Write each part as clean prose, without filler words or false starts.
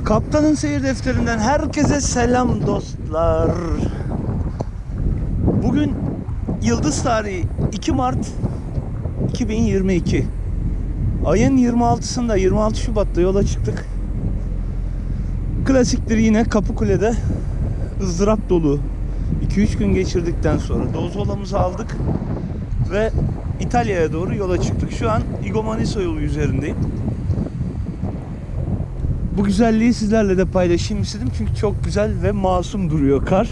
Kaptanın Seyir Defterinden herkese selam dostlar. Bugün yıldız tarihi 2 Mart 2022. Ayın 26'sında 26 Şubat'ta yola çıktık. Klasiktir, yine Kapıkule'de ızdırap dolu 2-3 gün geçirdikten sonra dozolamızı aldık ve İtalya'ya doğru yola çıktık. Şu an Igomaniso yolu üzerindeyim. Bu güzelliği sizlerle de paylaşayım istedim çünkü çok güzel ve masum duruyor kar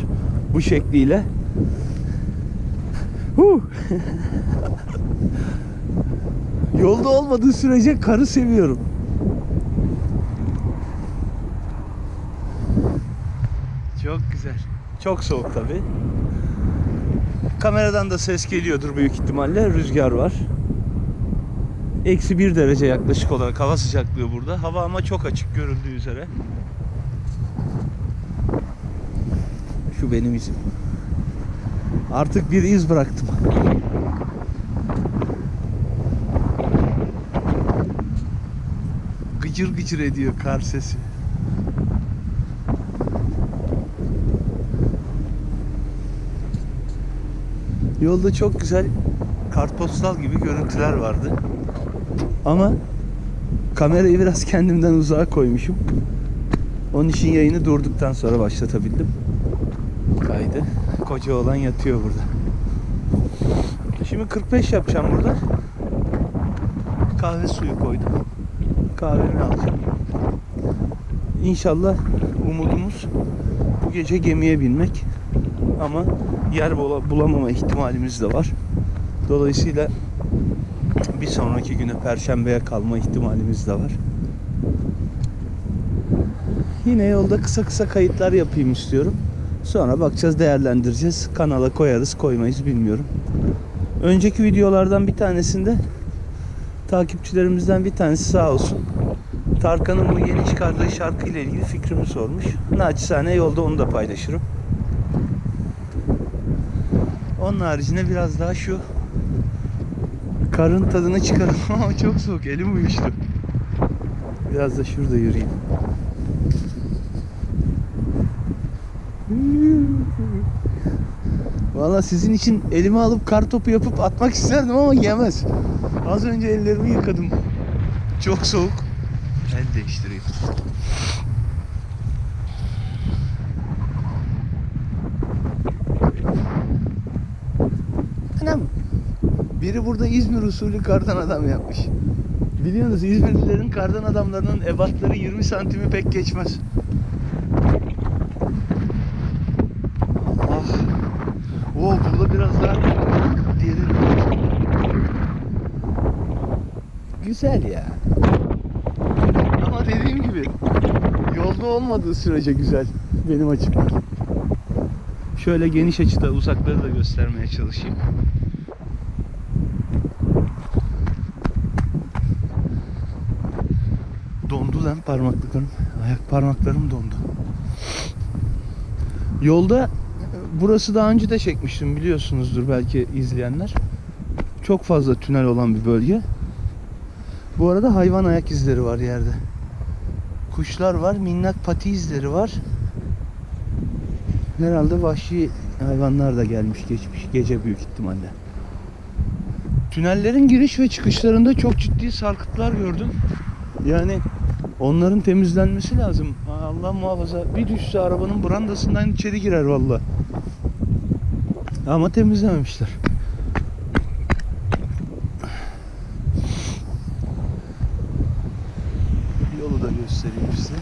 bu şekliyle. Yolda olmadığı sürece karı seviyorum. Çok güzel. Çok soğuk tabi. Kameradan da ses geliyordur büyük ihtimalle. Rüzgar var. Eksi 1 derece yaklaşık olarak hava sıcaklığı burada. Hava ama çok açık görüldüğü üzere. Şu benim izim. Artık bir iz bıraktım. Gıcır gıcır ediyor kar sesi. Yolda çok güzel kartpostal gibi görüntüler vardı. Ama kamerayı biraz kendimden uzağa koymuşum. Onun için yayını durduktan sonra başlatabildim. Kaydı. Koca oğlan yatıyor burada. Şimdi 45 yapacağım burada. Kahve suyu koydum. Kahvemi alacağım. İnşallah umudumuz bu gece gemiye binmek. Ama yer bulamama ihtimalimiz de var. Dolayısıyla bir sonraki güne, Perşembe'ye kalma ihtimalimiz de var. Yine yolda kısa kısa kayıtlar yapayım istiyorum. Sonra bakacağız, değerlendireceğiz. Kanala koyarız, koymayız bilmiyorum. Önceki videolardan bir tanesinde takipçilerimizden bir tanesi sağ olsun, Tarkan'ın bu yeni çıkardığı şarkı ile ilgili fikrimi sormuş. Naçizane yolda onu da paylaşırım. Onun haricinde biraz daha şu karın tadını çıkaralım. Ama çok soğuk, elim uyuştu. Biraz da şurada yürüyeyim. Vallahi sizin için elime alıp kar topu yapıp atmak isterdim ama yemez. Az önce ellerimi yıkadım. Çok soğuk. El değiştireyim. Anam. Biri burada İzmir usulü kardan adam yapmış. Biliyorsunuz, İzmirlilerin kardan adamlarının ebatları 20 santimi pek geçmez. Ah. Oo, burada biraz daha derin. Güzel ya. Ama dediğim gibi yolda olmadığı sürece güzel benim açımdan. Şöyle geniş açıda uzakları da göstermeye çalışayım. Dondu lan parmaklıklarım. Ayak parmaklarım dondu. Yolda, burası daha önce de çekmiştim, biliyorsunuzdur belki izleyenler. Çok fazla tünel olan bir bölge. Bu arada hayvan ayak izleri var yerde. Kuşlar var, minnak pati izleri var. Herhalde vahşi hayvanlar da gelmiş geçmiş gece büyük ihtimalle. Tünellerin giriş ve çıkışlarında çok ciddi sarkıtlar gördüm. Yani onların temizlenmesi lazım. Allah muhafaza, bir düşse arabanın brandasından içeri girer vallahi. Ama temizlememişler. Yolu da göstereyim size.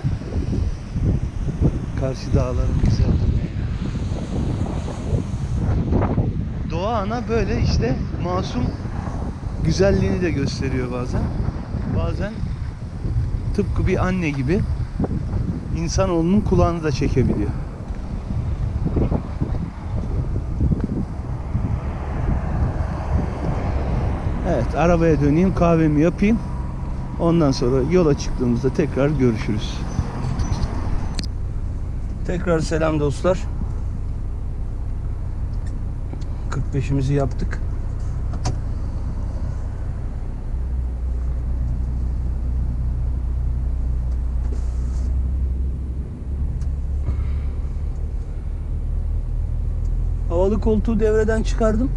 Karşı dağların güzelliği. Doğa ana böyle işte masum güzelliğini de gösteriyor bazen. Bazen tıpkı bir anne gibi insanoğlunun kulağını da çekebiliyor. Evet, arabaya döneyim, kahvemi yapayım. Ondan sonra yola çıktığımızda tekrar görüşürüz. Tekrar selam dostlar. 45'imizi yaptık. Havalı koltuğu devreden çıkardım.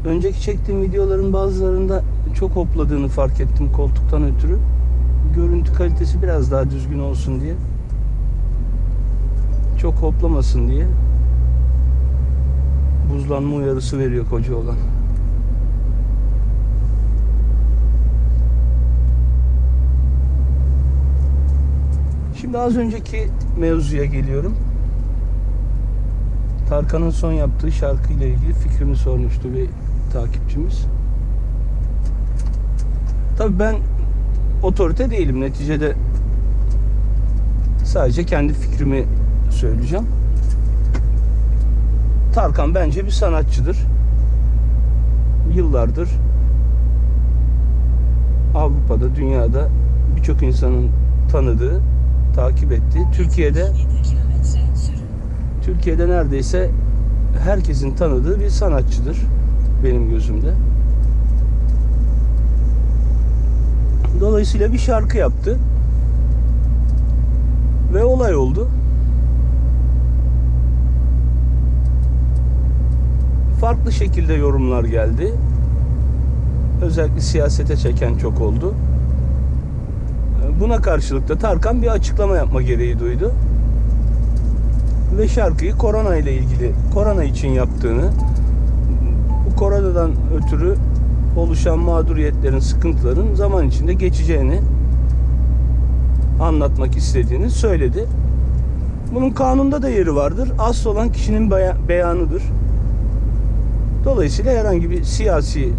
Önceki çektiğim videoların bazılarında çok hopladığını fark ettim koltuktan ötürü. Görüntü kalitesi biraz daha düzgün olsun diye. Çok hoplamasın diye. Buzlanma uyarısı veriyor koca olan. Şimdi az önceki mevzuya geliyorum. Tarkan'ın son yaptığı şarkıyla ilgili fikrimi sormuştu bir takipçimiz. Tabii ben otorite değilim. Neticede sadece kendi fikrimi söyleyeceğim. Tarkan bence bir sanatçıdır. Yıllardır Avrupa'da, dünyada birçok insanın tanıdığı, takip ettiği, Türkiye'de neredeyse herkesin tanıdığı bir sanatçıdır benim gözümde. Dolayısıyla bir şarkı yaptı ve olay oldu. Farklı şekilde yorumlar geldi. Özellikle siyasete çeken çok oldu. Buna karşılık da Tarkan bir açıklama yapma gereği duydu. Ve şarkıyı korona ile ilgili, korona için yaptığını, bu koronadan ötürü oluşan mağduriyetlerin, sıkıntıların zaman içinde geçeceğini anlatmak istediğini söyledi. Bunun kanunda da yeri vardır. Asıl olan kişinin beyanıdır. Dolayısıyla herhangi bir siyasi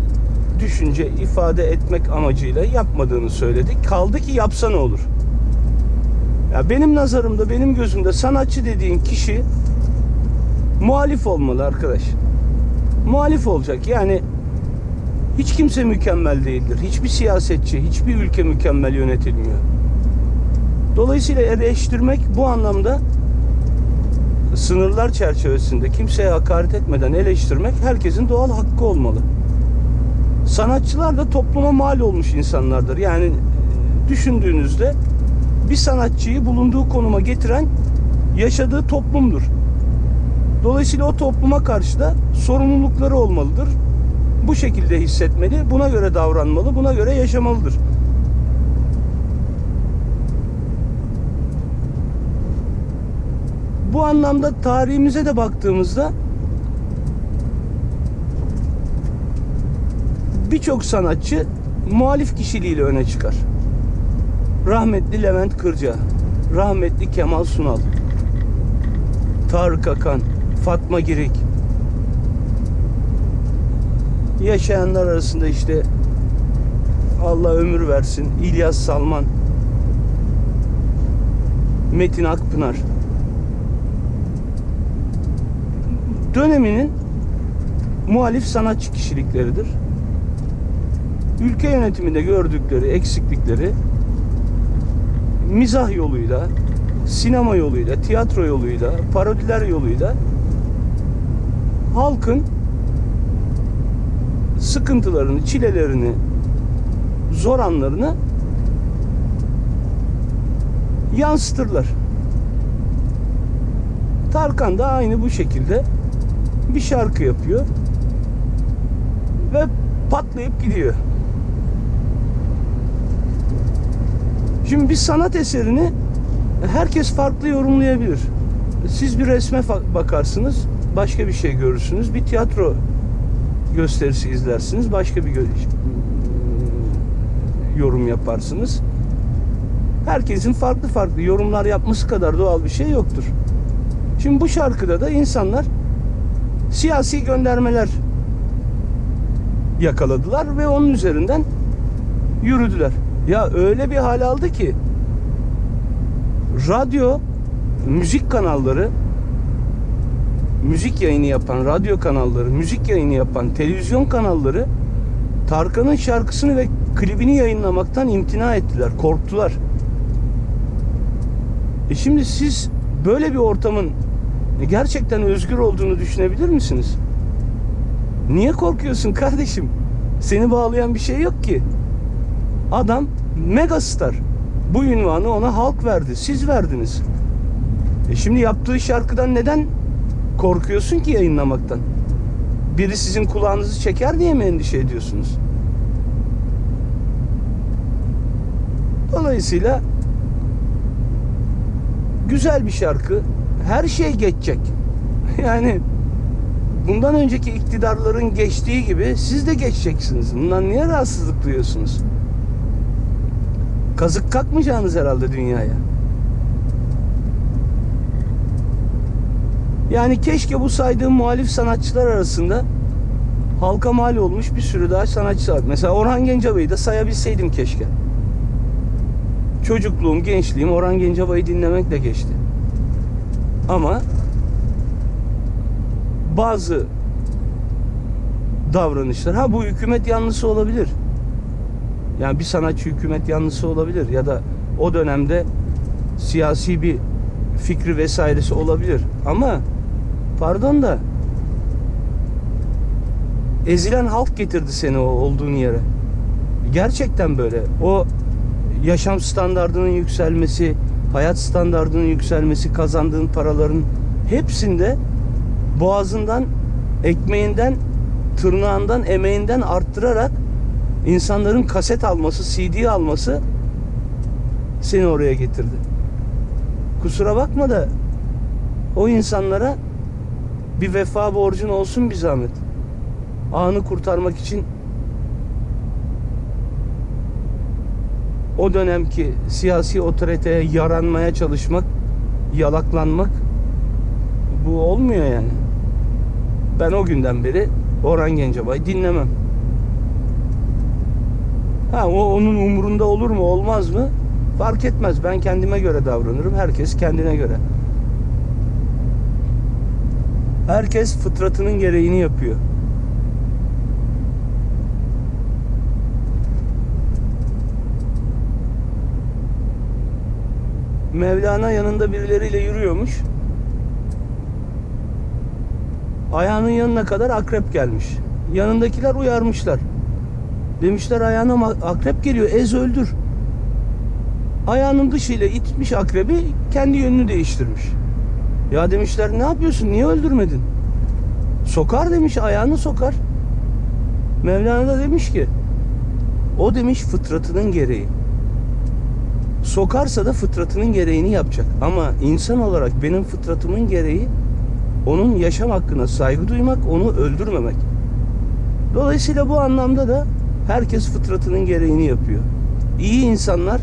düşünce ifade etmek amacıyla yapmadığını söyledi. Kaldı ki yapsa ne olur? Ya benim nazarımda, benim gözümde sanatçı dediğin kişi muhalif olmalı arkadaş. Muhalif olacak. Yani hiç kimse mükemmel değildir. Hiçbir siyasetçi, hiçbir ülke mükemmel yönetilmiyor. Dolayısıyla eleştirmek bu anlamda sınırlar çerçevesinde kimseye hakaret etmeden eleştirmek herkesin doğal hakkı olmalı. Sanatçılar da topluma mal olmuş insanlardır. Yani düşündüğünüzde bir sanatçıyı bulunduğu konuma getiren yaşadığı toplumdur. Dolayısıyla o topluma karşı da sorumlulukları olmalıdır. Bu şekilde hissetmeli, buna göre davranmalı, buna göre yaşamalıdır. Bu anlamda tarihimize de baktığımızda birçok sanatçı muhalif kişiliğiyle öne çıkar. Rahmetli Levent Kırca, rahmetli Kemal Sunal, Tarık Akan, Fatma Girik. Yaşayanlar arasında işte Allah ömür versin İlyas Salman, Metin Akpınar. Döneminin muhalif sanatçı kişilikleridir. Ülke yönetiminde gördükleri eksiklikleri mizah yoluyla, sinema yoluyla, tiyatro yoluyla, parodiler yoluyla halkın sıkıntılarını, çilelerini, zor anlarını yansıtırlar. Tarkan da aynı bu şekilde bir şarkı yapıyor ve patlayıp gidiyor. Şimdi bir sanat eserini herkes farklı yorumlayabilir. Siz bir resme bakarsınız, başka bir şey görürsünüz. Bir tiyatro gösterisi izlersiniz, başka bir yorum yaparsınız. Herkesin farklı farklı yorumlar yapması kadar doğal bir şey yoktur. Şimdi bu şarkıda da insanlar siyasi göndermeler yakaladılar ve onun üzerinden yürüdüler. Ya öyle bir hal aldı ki radyo, müzik kanalları, müzik yayını yapan radyo kanalları, müzik yayını yapan televizyon kanalları Tarkan'ın şarkısını ve klibini yayınlamaktan imtina ettiler, korktular. Şimdi siz böyle bir ortamın gerçekten özgür olduğunu düşünebilir misiniz? Niye korkuyorsun kardeşim? Seni bağlayan bir şey yok ki. Adam megastar. Bu ünvanı ona halk verdi. Siz verdiniz. Şimdi yaptığı şarkıdan neden korkuyorsun ki yayınlamaktan? Biri sizin kulağınızı çeker diye mi endişe ediyorsunuz? Dolayısıyla güzel bir şarkı. Her şey geçecek. Yani bundan önceki iktidarların geçtiği gibi siz de geçeceksiniz. Bundan niye rahatsızlık duyuyorsunuz? Kazık kakmayacaksınız herhalde dünyaya. Yani keşke bu saydığım muhalif sanatçılar arasında halka mal olmuş bir sürü daha sanatçı var. Mesela Orhan Gencebay'ı da sayabilseydim keşke. Çocukluğum, gençliğim Orhan Gencebay'ı dinlemekle geçti. Ama bazı davranışlar, bu hükümet yanlısı olabilir. Yani bir sanatçı hükümet yanlısı olabilir ya da o dönemde siyasi bir fikri vesairesi olabilir. Ama pardon da ezilen halk getirdi seni o olduğun yere. Gerçekten böyle. O yaşam standardının yükselmesi, hayat standardının yükselmesi, kazandığın paraların hepsinde boğazından, ekmeğinden, tırnağından, emeğinden arttırarak insanların kaset alması, CD alması seni oraya getirdi. Kusura bakma da o insanlara bir vefa borcun olsun bir zahmet. Anı kurtarmak için o dönemki siyasi otoriteye yaranmaya çalışmak, yalaklanmak bu olmuyor yani. Ben o günden beri Orhan Gencebay dinlemem. O onun umurunda olur mu olmaz mı? Fark etmez. Ben kendime göre davranırım. Herkes kendine göre. Herkes fıtratının gereğini yapıyor. Mevlana yanında birileriyle yürüyormuş. Ayağının yanına kadar akrep gelmiş. Yanındakiler uyarmışlar. Demişler ayağına akrep geliyor, ez öldür. Ayağının dışıyla itmiş akrebi, kendi yönünü değiştirmiş. Ya demişler ne yapıyorsun, niye öldürmedin? Sokar demiş, ayağını sokar. Mevlana da demiş ki o demiş fıtratının gereği. Sokarsa da fıtratının gereğini yapacak. Ama insan olarak benim fıtratımın gereği onun yaşam hakkına saygı duymak, onu öldürmemek. Dolayısıyla bu anlamda da herkes fıtratının gereğini yapıyor. İyi insanlar,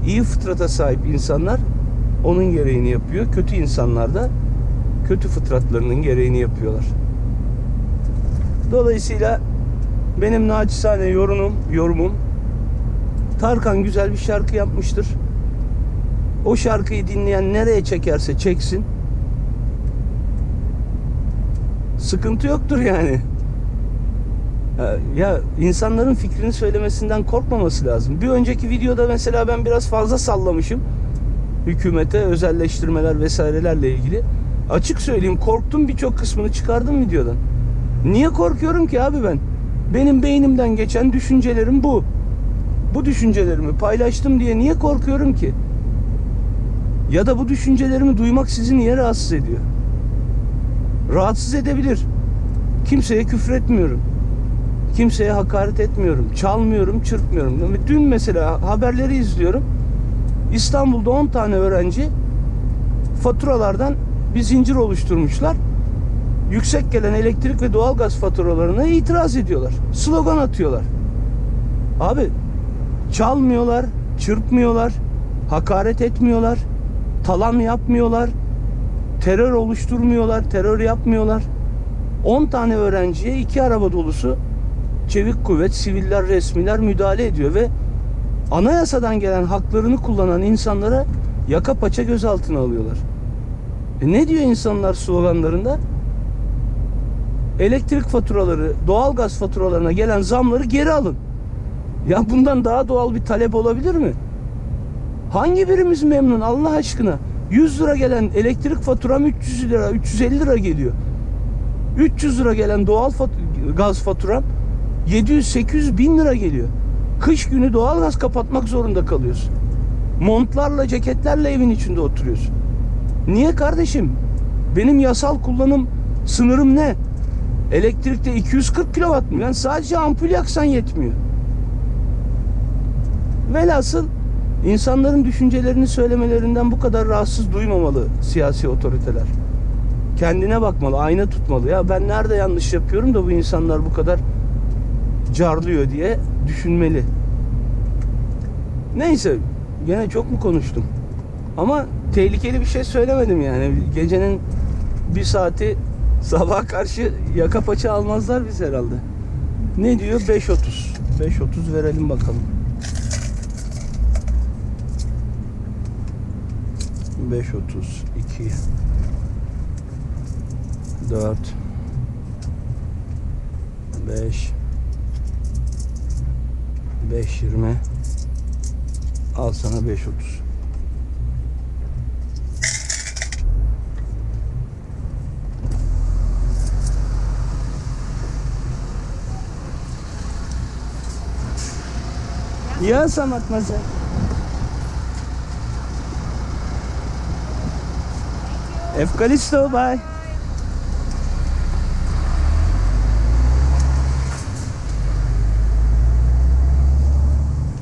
iyi fıtrata sahip insanlar onun gereğini yapıyor. Kötü insanlar da kötü fıtratlarının gereğini yapıyorlar. Dolayısıyla benim naçizane yorumum Tarkan güzel bir şarkı yapmıştır. O şarkıyı dinleyen nereye çekerse çeksin. Sıkıntı yoktur yani. Ya insanların fikrini söylemesinden korkmaması lazım. Bir önceki videoda mesela ben biraz fazla sallamışım. Hükümete özelleştirmeler vesairelerle ilgili. Açık söyleyeyim, korktum, birçok kısmını çıkardım videodan. Niye korkuyorum ki abi ben? Benim beynimden geçen düşüncelerim bu. Bu düşüncelerimi paylaştım diye niye korkuyorum ki? Ya da bu düşüncelerimi duymak sizi niye rahatsız ediyor? Rahatsız edebilir. Kimseye küfür etmiyorum. Kimseye hakaret etmiyorum. Çalmıyorum, çırpmıyorum. Dün mesela haberleri izliyorum. İstanbul'da 10 tane öğrenci faturalardan bir zincir oluşturmuşlar. Yüksek gelen elektrik ve doğalgaz faturalarına itiraz ediyorlar. Slogan atıyorlar. Abi çalmıyorlar, çırpmıyorlar, hakaret etmiyorlar, talan yapmıyorlar, terör oluşturmuyorlar, terör yapmıyorlar. 10 tane öğrenciye 2 araba dolusu çevik kuvvet, siviller, resmiler müdahale ediyor ve anayasadan gelen haklarını kullanan insanlara yaka paça gözaltına alıyorlar. Ne diyor insanlar sloganlarında? Elektrik faturaları, doğalgaz faturalarına gelen zamları geri alın. Ya bundan daha doğal bir talep olabilir mi? Hangi birimiz memnun Allah aşkına? 100 lira gelen elektrik faturam 300 lira, 350 lira geliyor. 300 lira gelen gaz faturam 700-800 bin lira geliyor. Kış günü doğalgaz kapatmak zorunda kalıyorsun. Montlarla, ceketlerle evin içinde oturuyorsun. Niye kardeşim? Benim yasal kullanım sınırım ne? Elektrikte 240 kW mı? Yani sadece ampul yaksan yetmiyor. Velhasıl insanların düşüncelerini söylemelerinden bu kadar rahatsız duymamalı siyasi otoriteler. Kendine bakmalı, ayna tutmalı. Ya ben nerede yanlış yapıyorum da bu insanlar bu kadar carlıyor diye düşünmeli. Neyse, gene çok mu konuştum? Ama tehlikeli bir şey söylemedim yani. Gecenin bir saati sabaha karşı yaka paça almazlar biz herhalde. Ne diyor? 5.30. 5.30 verelim bakalım. 5.30, 2, 4, 5, 5.20. Al sana 5.30. Ya mademoiselle. Efkalisto, bye.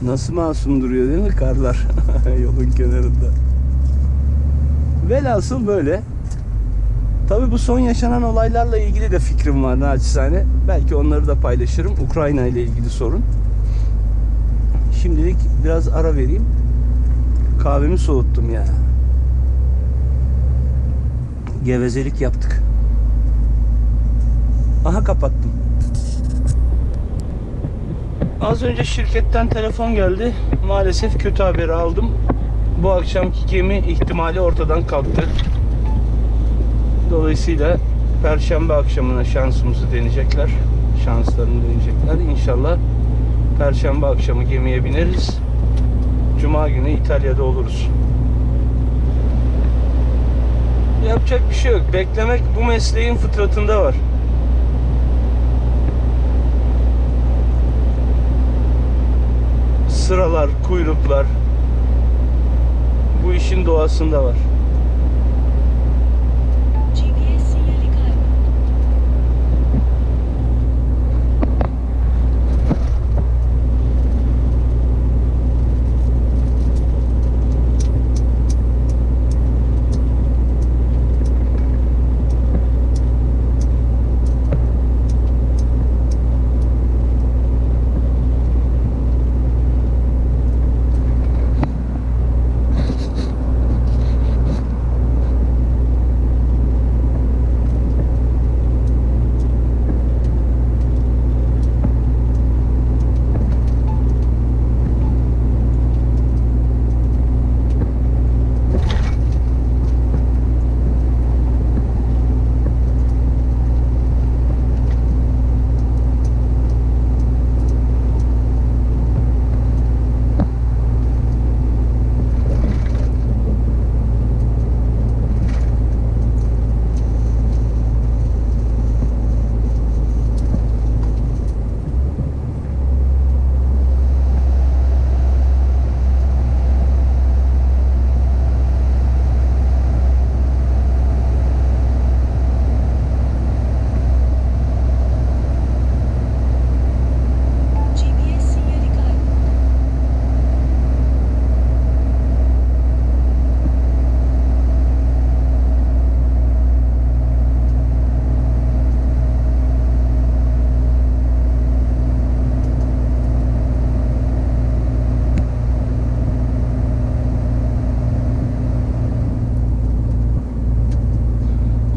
Nasıl masum duruyor değil mi karlar yolun kenarında. Velhasıl böyle. Tabii bu son yaşanan olaylarla ilgili de fikrim var naçizane. Belki onları da paylaşırım. Ukrayna ile ilgili sorun. Şimdilik biraz ara vereyim. Kahvemi soğuttum ya. Gevezelik yaptık. Aha, kapattım. Az önce şirketten telefon geldi. Maalesef kötü haberi aldım. Bu akşamki gemi ihtimali ortadan kalktı. Dolayısıyla Perşembe akşamına şansımızı deneyecekler. Şanslarını deneyecekler. İnşallah Perşembe akşamı gemiye bineriz. Cuma günü İtalya'da oluruz. Yapacak bir şey yok. Beklemek bu mesleğin fıtratında var. Sıralar, kuyruklar bu işin doğasında var. GPS sinyali kayboldu.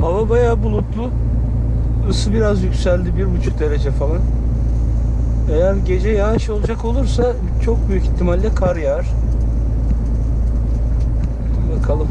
Hava bayağı bulutlu. Isı biraz yükseldi, 1,5 derece falan. Eğer gece yağış olacak olursa çok büyük ihtimalle kar yağar. Bakalım.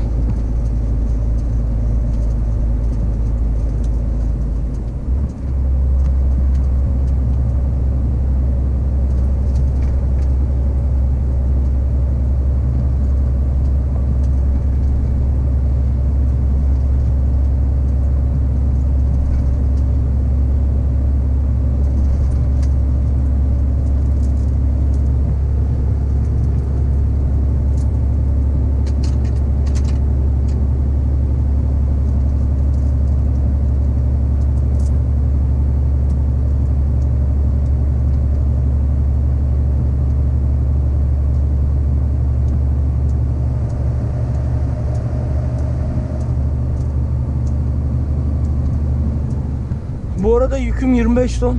Bu arada yüküm 25 ton.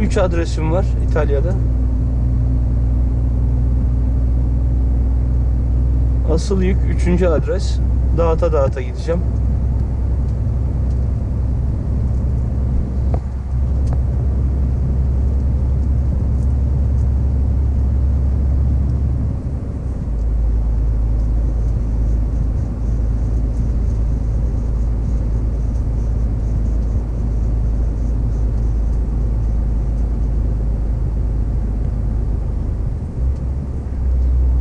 3 adresim var İtalya'da. Asıl yük 3. adres. Dağıta dağıta gideceğim.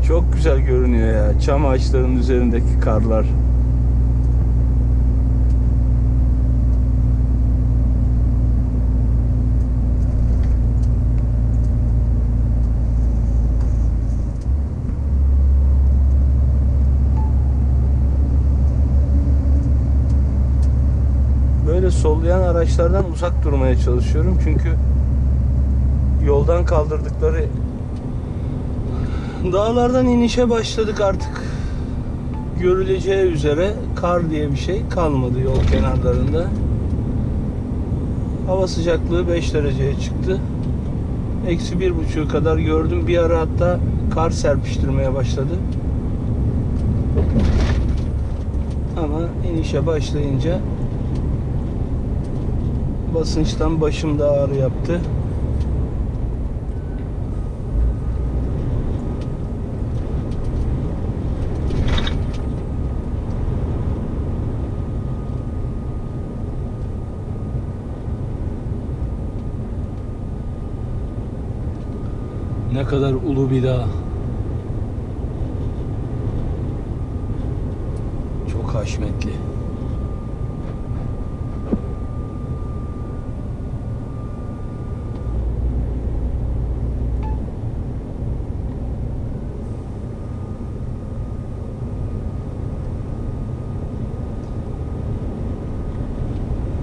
Çok güzel görünüyor ya. Çam ağaçlarının üzerindeki karlar. Böyle sollayan araçlardan uzak durmaya çalışıyorum. Çünkü yoldan kaldırdıkları dağlardan inişe başladık artık. Görüleceği üzere kar diye bir şey kalmadı yol kenarlarında. Hava sıcaklığı 5 dereceye çıktı. -1,5'u kadar gördüm. Bir ara hatta kar serpiştirmeye başladı. Ama inişe başlayınca basınçtan başımda ağrı yaptı. Ne kadar ulu bir dağ. Çok haşmetli.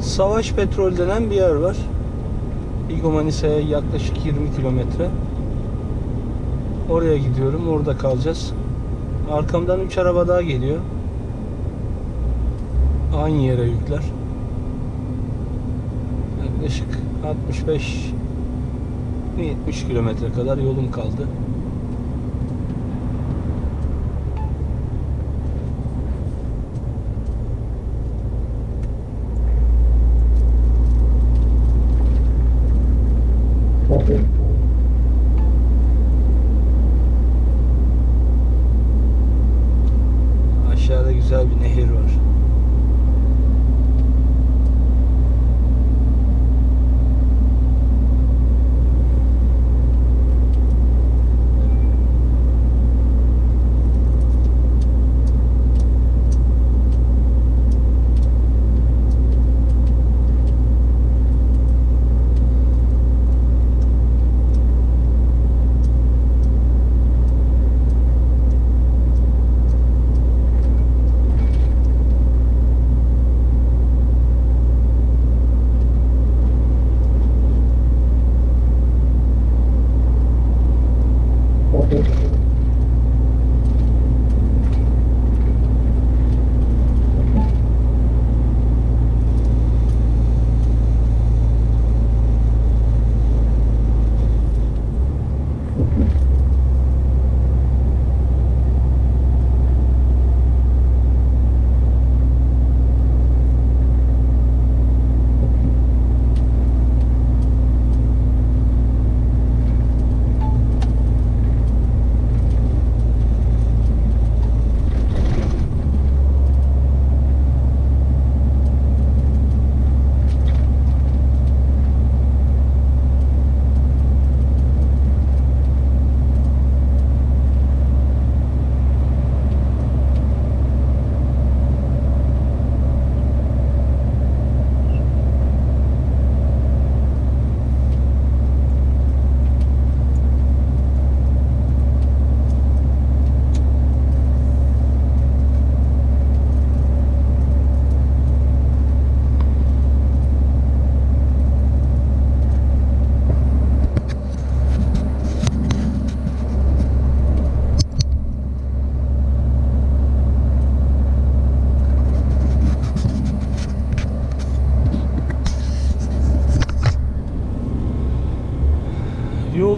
Savaş Petrol denen bir yer var. Vigo Manisa'ya yaklaşık 20 kilometre. Oraya gidiyorum. Orada kalacağız. Arkamdan 3 araba daha geliyor. Aynı yere yükler. Yaklaşık 65-70 kilometre kadar yolum kaldı. Aşağıda güzel bir nehir var.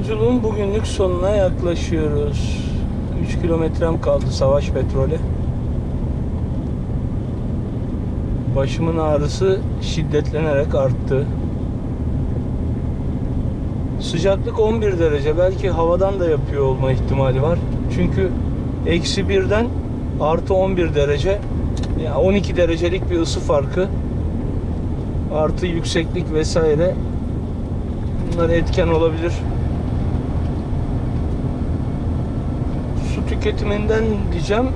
Yolculuğun bugünlük sonuna yaklaşıyoruz. 3 kilometrem kaldı Savaş Petrol'e. Başımın ağrısı şiddetlenerek arttı. Sıcaklık 11 derece. Belki havadan da yapıyor olma ihtimali var. Çünkü -1'den +11 derece. Yani 12 derecelik bir ısı farkı. Artı yükseklik vesaire. Bunlar etken olabilir. Su tüketiminden diyeceğim.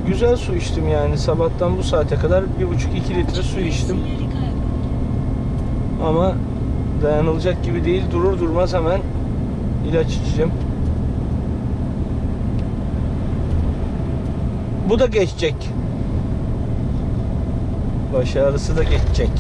Güzel su içtim yani. Sabahtan bu saate kadar 1,5-2 litre su içtim. Sinyali kayboldu. Ama dayanılacak gibi değil. Durur durmaz hemen ilaç içeceğim. Bu da geçecek. Baş ağrısı da geçecek.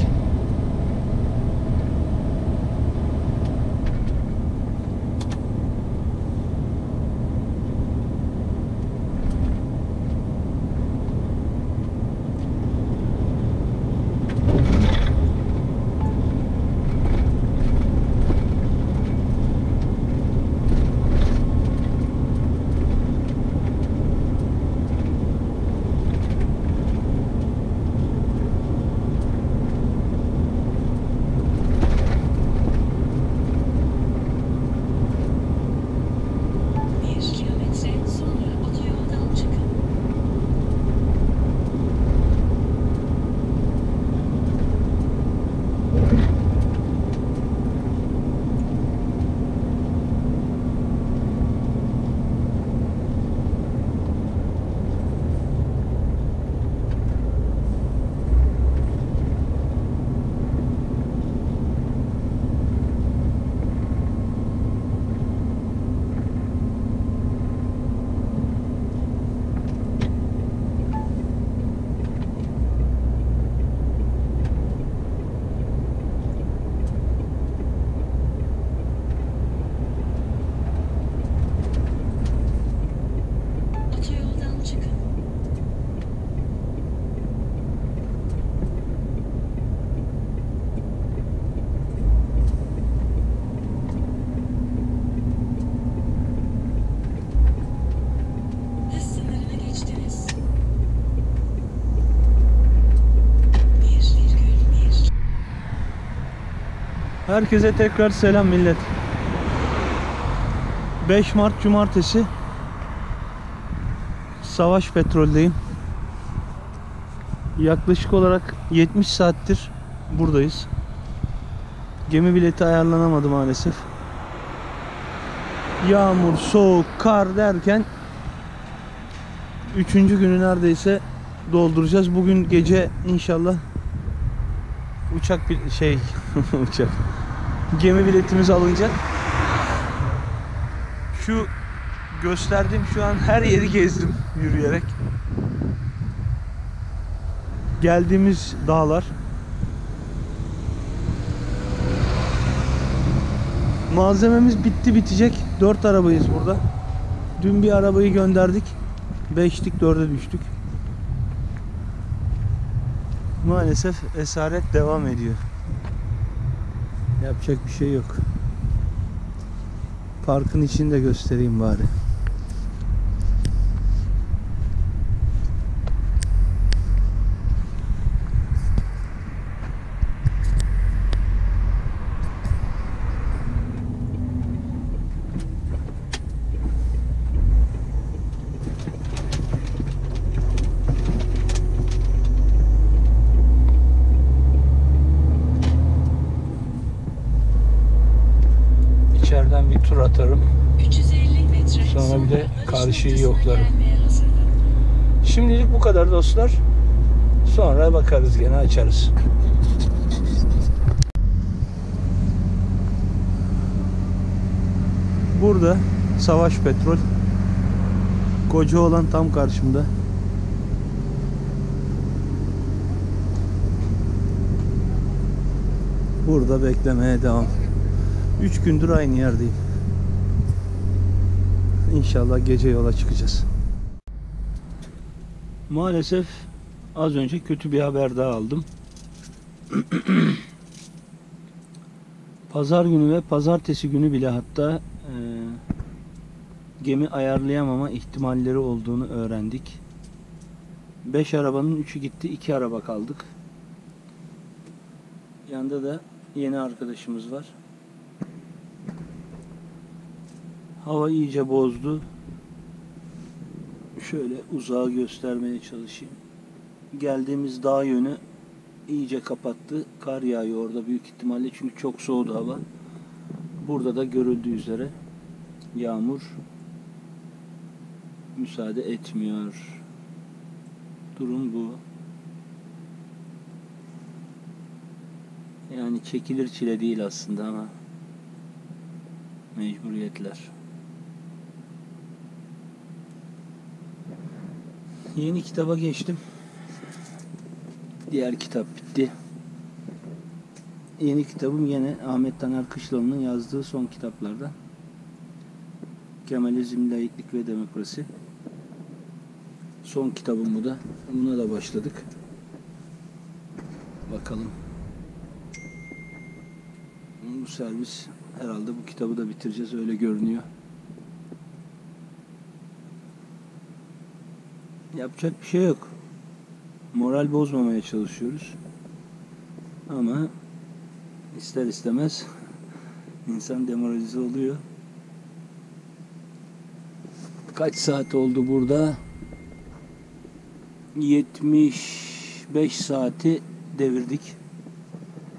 Herkese tekrar selam millet. 5 Mart Cumartesi. Savaş Petrol'deyim. Yaklaşık olarak 70 saattir buradayız. Gemi bileti ayarlanamadı maalesef. Yağmur, soğuk, kar derken 3. günü neredeyse dolduracağız. Bugün gece inşallah uçak uçak gemi biletimiz alınacak. Şu gösterdiğim şu an her yeri gezdim yürüyerek. Geldiğimiz dağlar. Malzememiz bitti bitecek. 4 arabayız burada. Dün bir arabayı gönderdik. 5'lik 4'e düştük. Maalesef esaret devam ediyor. Yapacak bir şey yok. Parkın içini de göstereyim bari. İçeriden bir tur atarım. 350 metre Sonra bir de varış karşıyı noktasına yoklarım. gelmeye hazırlanın. Şimdilik bu kadar dostlar. Sonra bakarız, gene açarız. Burada Savaş Petrol. Kocaoğlan tam karşımda. Burada beklemeye devam. 3 gündür aynı yerdeyim. İnşallah gece yola çıkacağız. Maalesef az önce kötü bir haber daha aldım. Pazar günü ve pazartesi günü bile hatta gemi ayarlayamama ihtimalleri olduğunu öğrendik. 5 arabanın 3'ü gitti, 2 araba kaldık. Yanında da yeni arkadaşımız var. Hava iyice bozdu. Şöyle uzağa göstermeye çalışayım. Geldiğimiz dağ yönü iyice kapattı. Kar yağıyor orada büyük ihtimalle çünkü çok soğudu hava. Burada da görüldüğü üzere yağmur müsaade etmiyor. Durum bu. Yani çekilir çile değil aslında ama mecburiyetler. Yeni kitaba geçtim. Diğer kitap bitti. Yeni kitabım yine Ahmet Taner Kışlalı'nın yazdığı son kitaplardan. Kemalizm, Laiklik ve Demokrasi. Son kitabım bu da. Buna da başladık. Bakalım. Bu servis herhalde bu kitabı da bitireceğiz, öyle görünüyor. Yapacak bir şey yok. Moral bozmamaya çalışıyoruz. Ama ister istemez insan demoralize oluyor. Kaç saat oldu burada? 75 saati devirdik.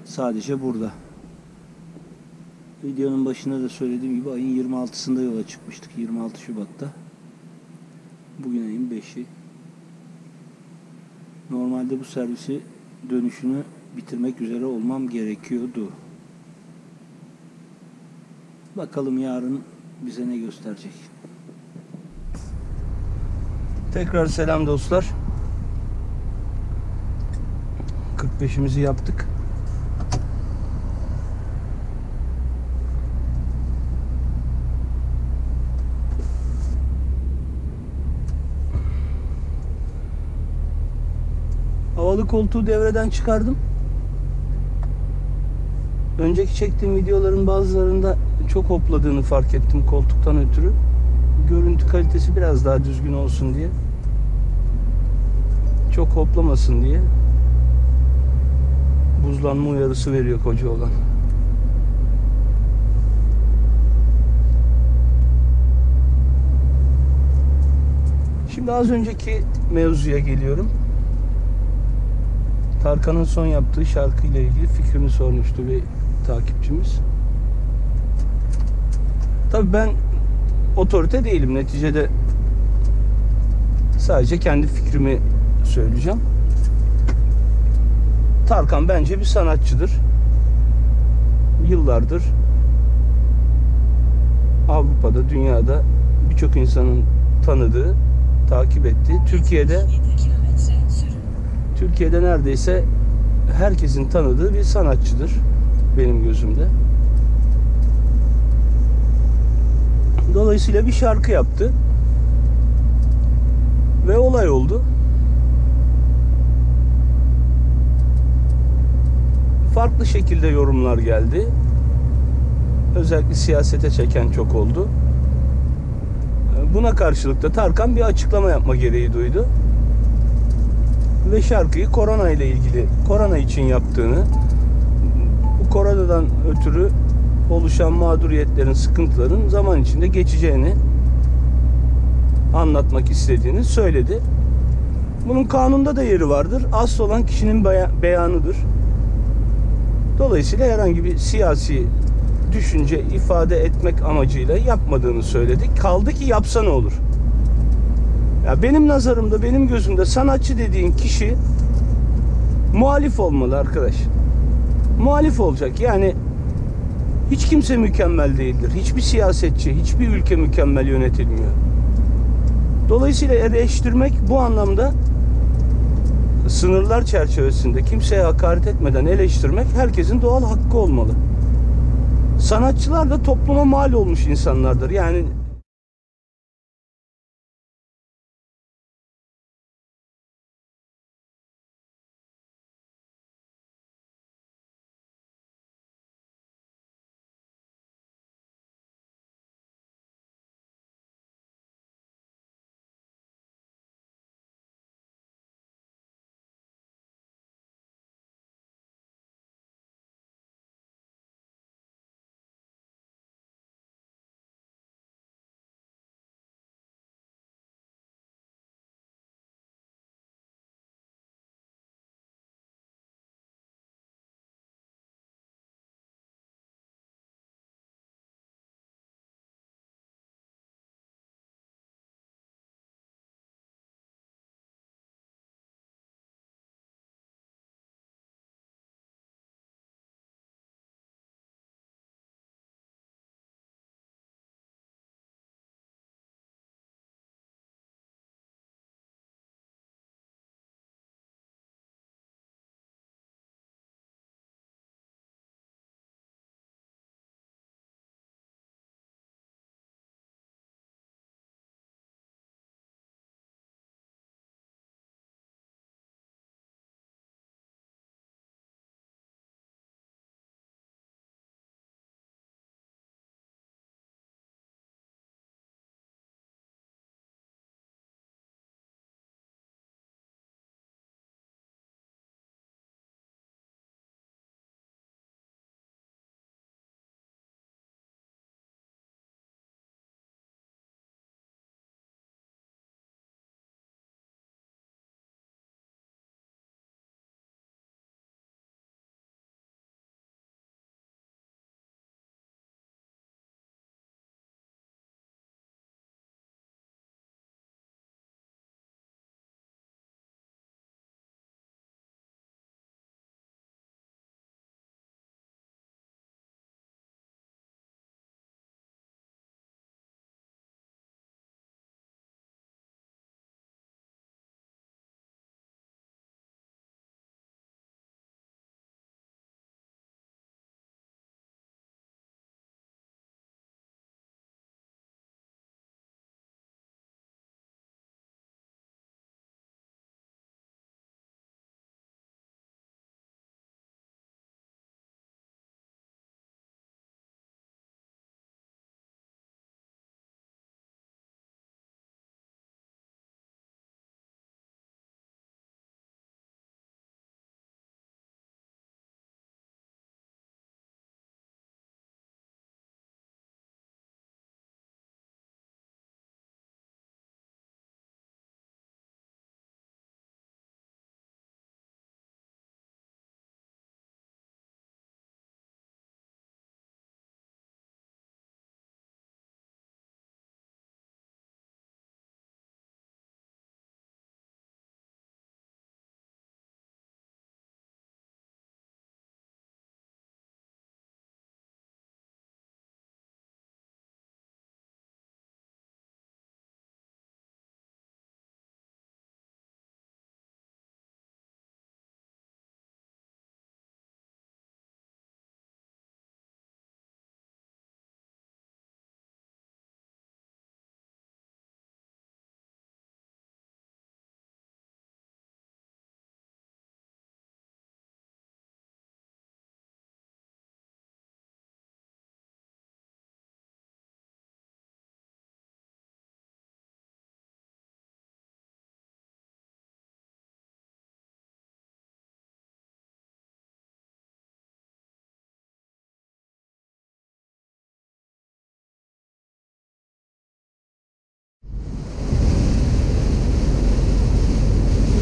Sadece burada. Videonun başında da söylediğim gibi ayın 26'sında yola çıkmıştık. 26 Şubat'ta. Bugün ayın 5'i. Normalde bu servisi dönüşünü bitirmek üzere olmam gerekiyordu. Bakalım yarın bize ne gösterecek. Tekrar selam dostlar. 45'imizi yaptık. Havalı koltuğu devreden çıkardım. Önceki çektiğim videoların bazılarında çok hopladığını fark ettim koltuktan ötürü. Görüntü kalitesi biraz daha düzgün olsun diye. Çok hoplamasın diye. Buzlanma uyarısı veriyor koca olan. Şimdi az önceki mevzuya geliyorum. Tarkan'ın son yaptığı şarkıyla ilgili fikrini sormuştu bir takipçimiz. Tabii ben otorite değilim. Neticede sadece kendi fikrimi söyleyeceğim. Tarkan bence bir sanatçıdır. Yıllardır Avrupa'da, dünyada birçok insanın tanıdığı, takip ettiği, Türkiye'de neredeyse herkesin tanıdığı bir sanatçıdır benim gözümde. Dolayısıyla bir şarkı yaptı ve olay oldu. Farklı şekilde yorumlar geldi. Özellikle siyasete çeken çok oldu. Buna karşılık da Tarkan bir açıklama yapma gereği duydu. Ve şarkıyı korona ile ilgili, korona için yaptığını, bu koronadan ötürü oluşan mağduriyetlerin, sıkıntıların zaman içinde geçeceğini anlatmak istediğini söyledi. Bunun kanunda da yeri vardır. Asıl olan kişinin beyanıdır. Dolayısıyla herhangi bir siyasi düşünce ifade etmek amacıyla yapmadığını söyledi. Kaldı ki yapsa ne olur? Ya benim nazarımda, benim gözümde sanatçı dediğin kişi muhalif olmalı arkadaş. Muhalif olacak. Yani hiç kimse mükemmel değildir. Hiçbir siyasetçi, hiçbir ülke mükemmel yönetilmiyor. Dolayısıyla eleştirmek bu anlamda sınırlar çerçevesinde kimseye hakaret etmeden eleştirmek herkesin doğal hakkı olmalı. Sanatçılar da topluma mal olmuş insanlardır. Yani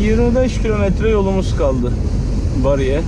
25 kilometre yolumuz kaldı Bari'ye.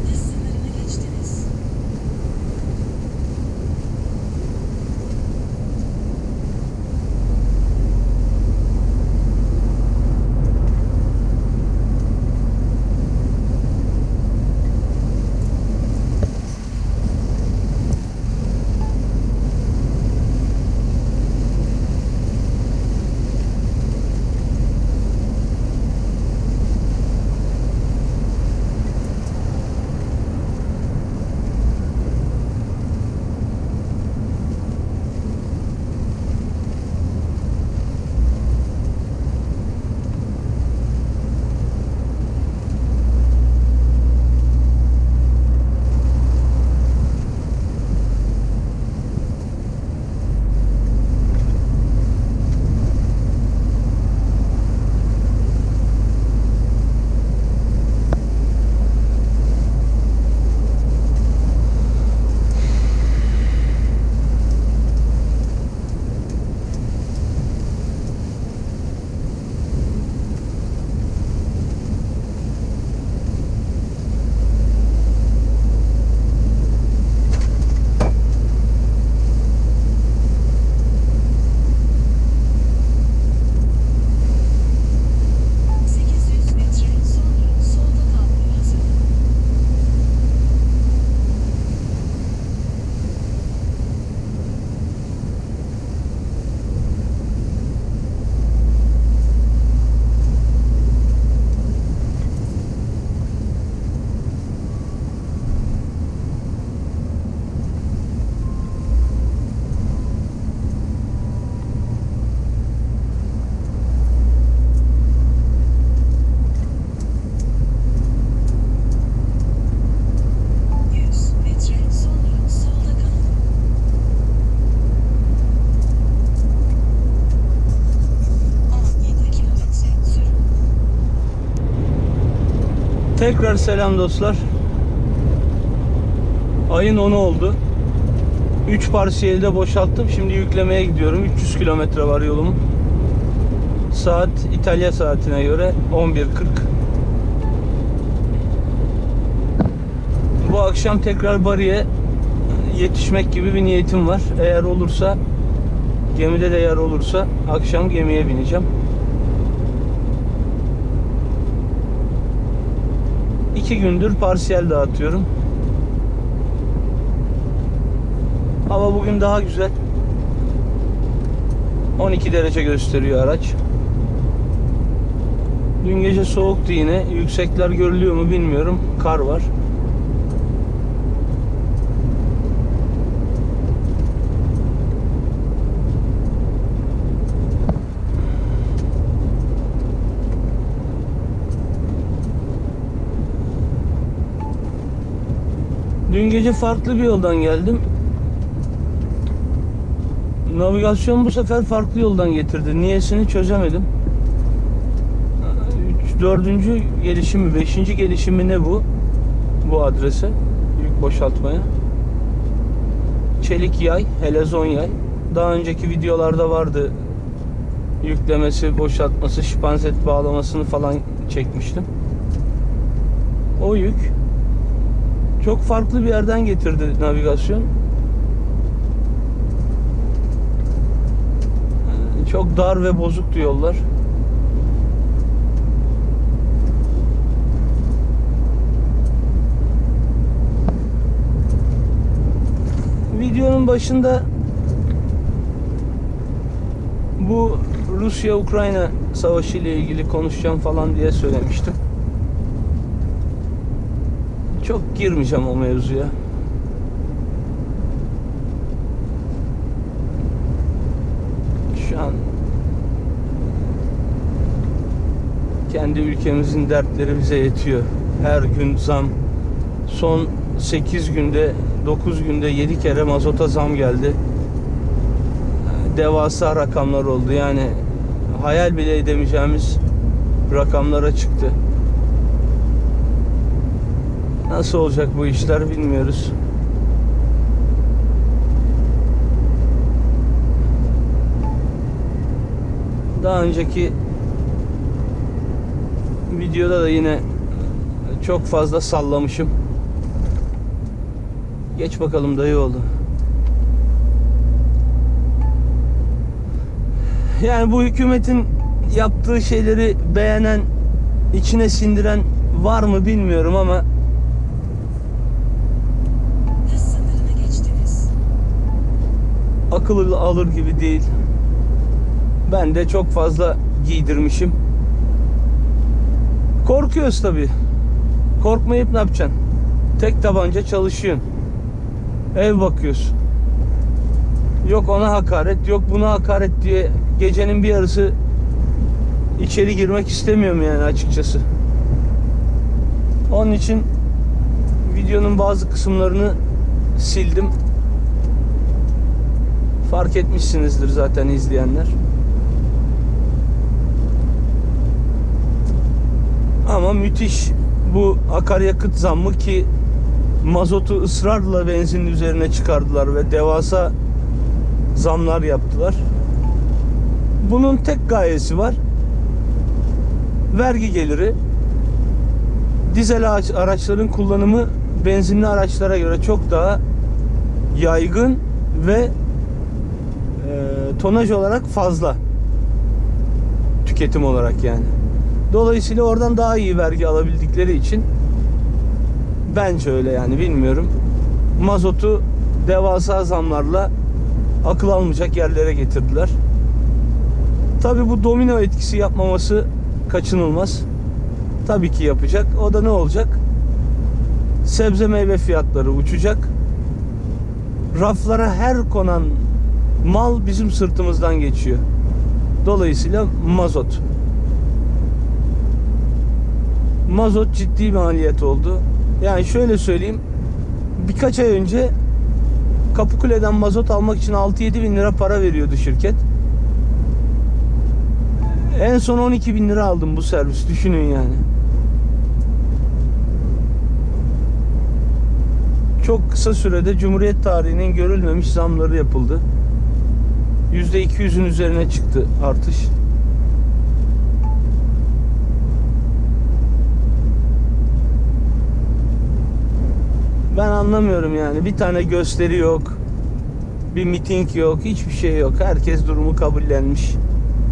Hız sınırını geçtiniz. Tekrar selam dostlar. Ayın 10'u oldu. 3 parsiyeli de boşalttım. Şimdi yüklemeye gidiyorum. 300 kilometre var yolum. Saat İtalya saatine göre 11:40. Bu akşam tekrar Bari'ye yetişmek gibi bir niyetim var. Eğer olursa, gemide de yer olursa akşam gemiye bineceğim. 2 gündür parsiyel dağıtıyorum. Hava bugün daha güzel. 12 derece gösteriyor araç. Dün gece soğuktu yine. Yüksekler görülüyor mu bilmiyorum. Kar var. Dün gece farklı bir yoldan geldim. Navigasyon bu sefer farklı yoldan getirdi. Niyesini çözemedim. Dördüncü gelişimi, beşinci gelişimi ne bu? Bu adrese. Yük boşaltmaya. Çelik yay, helezon yay. Daha önceki videolarda vardı. Yüklemesi, boşaltması, şpanzet bağlamasını falan çekmiştim. O yük çok farklı bir yerden getirdi navigasyon. Çok dar ve bozuktu yollar. Videonun başında bu Rusya-Ukrayna savaşı ile ilgili konuşacağım falan diye söylemiştim. Çok girmeyeceğim o mevzuya. Şu an kendi ülkemizin dertleri bize yetiyor. Her gün zam. Son 8 günde, 9 günde 7 kere mazota zam geldi. Devasa rakamlar oldu. Yani hayal bile edemeyeceğimiz rakamlara çıktı. Nasıl olacak bu işler bilmiyoruz. Daha önceki videoda da yine çok fazla sallamışım. Geç bakalım dayı oldu. Yani bu hükümetin yaptığı şeyleri beğenen, içine sindiren var mı bilmiyorum ama Hız sınırını geçtiniz. akıl alır gibi değil. Ben de çok fazla giydirmişim. Korkuyoruz tabii. Korkmayıp ne yapacaksın? Tek tabanca çalışıyorsun. Ev bakıyorsun. Yok ona hakaret, yok buna hakaret diye gecenin bir yarısı içeri girmek istemiyorum yani açıkçası. Onun için videonun bazı kısımlarını sildim. Fark etmişsinizdir zaten izleyenler. Ama müthiş bu akaryakıt zammı ki mazotu ısrarla benzinin üzerine çıkardılar ve devasa zamlar yaptılar. Bunun tek gayesi var. Vergi geliri. Dizel araçların kullanımı benzinli araçlara göre çok daha yaygın ve tonaj olarak fazla. Tüketim olarak yani. Dolayısıyla oradan daha iyi vergi alabildikleri için bence öyle yani bilmiyorum. Mazotu devasa zamlarla akıl almayacak yerlere getirdiler. Tabii bu domino etkisi yapmaması kaçınılmaz. Tabii ki yapacak. O da ne olacak? Sebze meyve fiyatları uçacak. Raflara her konan mal bizim sırtımızdan geçiyor. Dolayısıyla mazot. Mazot ciddi maliyet oldu. Yani şöyle söyleyeyim. Birkaç ay önce Kapıkule'den mazot almak için 6-7 bin lira para veriyordu şirket. En son 12 bin lira aldım bu servis. Düşünün yani. Çok kısa sürede Cumhuriyet tarihinin görülmemiş zamları yapıldı. %200'ün üzerine çıktı artış. Ben anlamıyorum yani. Bir tane gösteri yok. Bir miting yok. Hiçbir şey yok. Herkes durumu kabullenmiş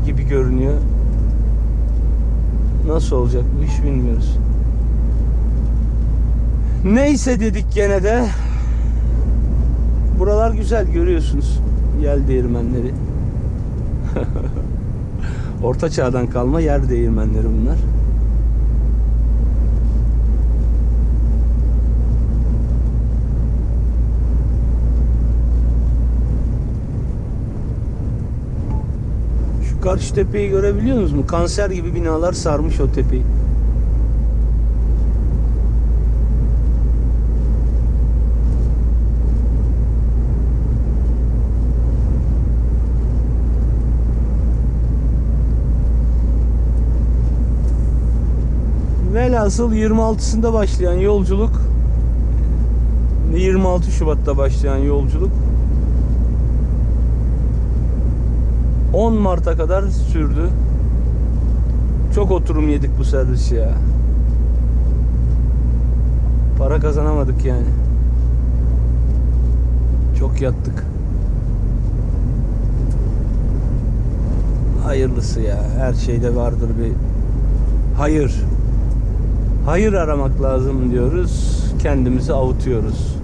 gibi görünüyor. Nasıl olacak bu iş bilmiyoruz. Neyse dedik gene de. Buralar güzel görüyorsunuz. Yel değirmenleri. Orta çağdan kalma yer değirmenleri bunlar. Şu karşı tepeyi görebiliyor musunuz mu? Kanser gibi binalar sarmış o tepeyi. Velhasıl 26'sında başlayan yolculuk, 26 Şubat'ta başlayan yolculuk 10 Mart'a kadar sürdü. Çok oturum yedik bu servis ya. Para kazanamadık yani. Çok yattık. Hayırlısı ya. Her şeyde vardır bir hayır. Hayır aramak lazım diyoruz. Kendimizi avutuyoruz.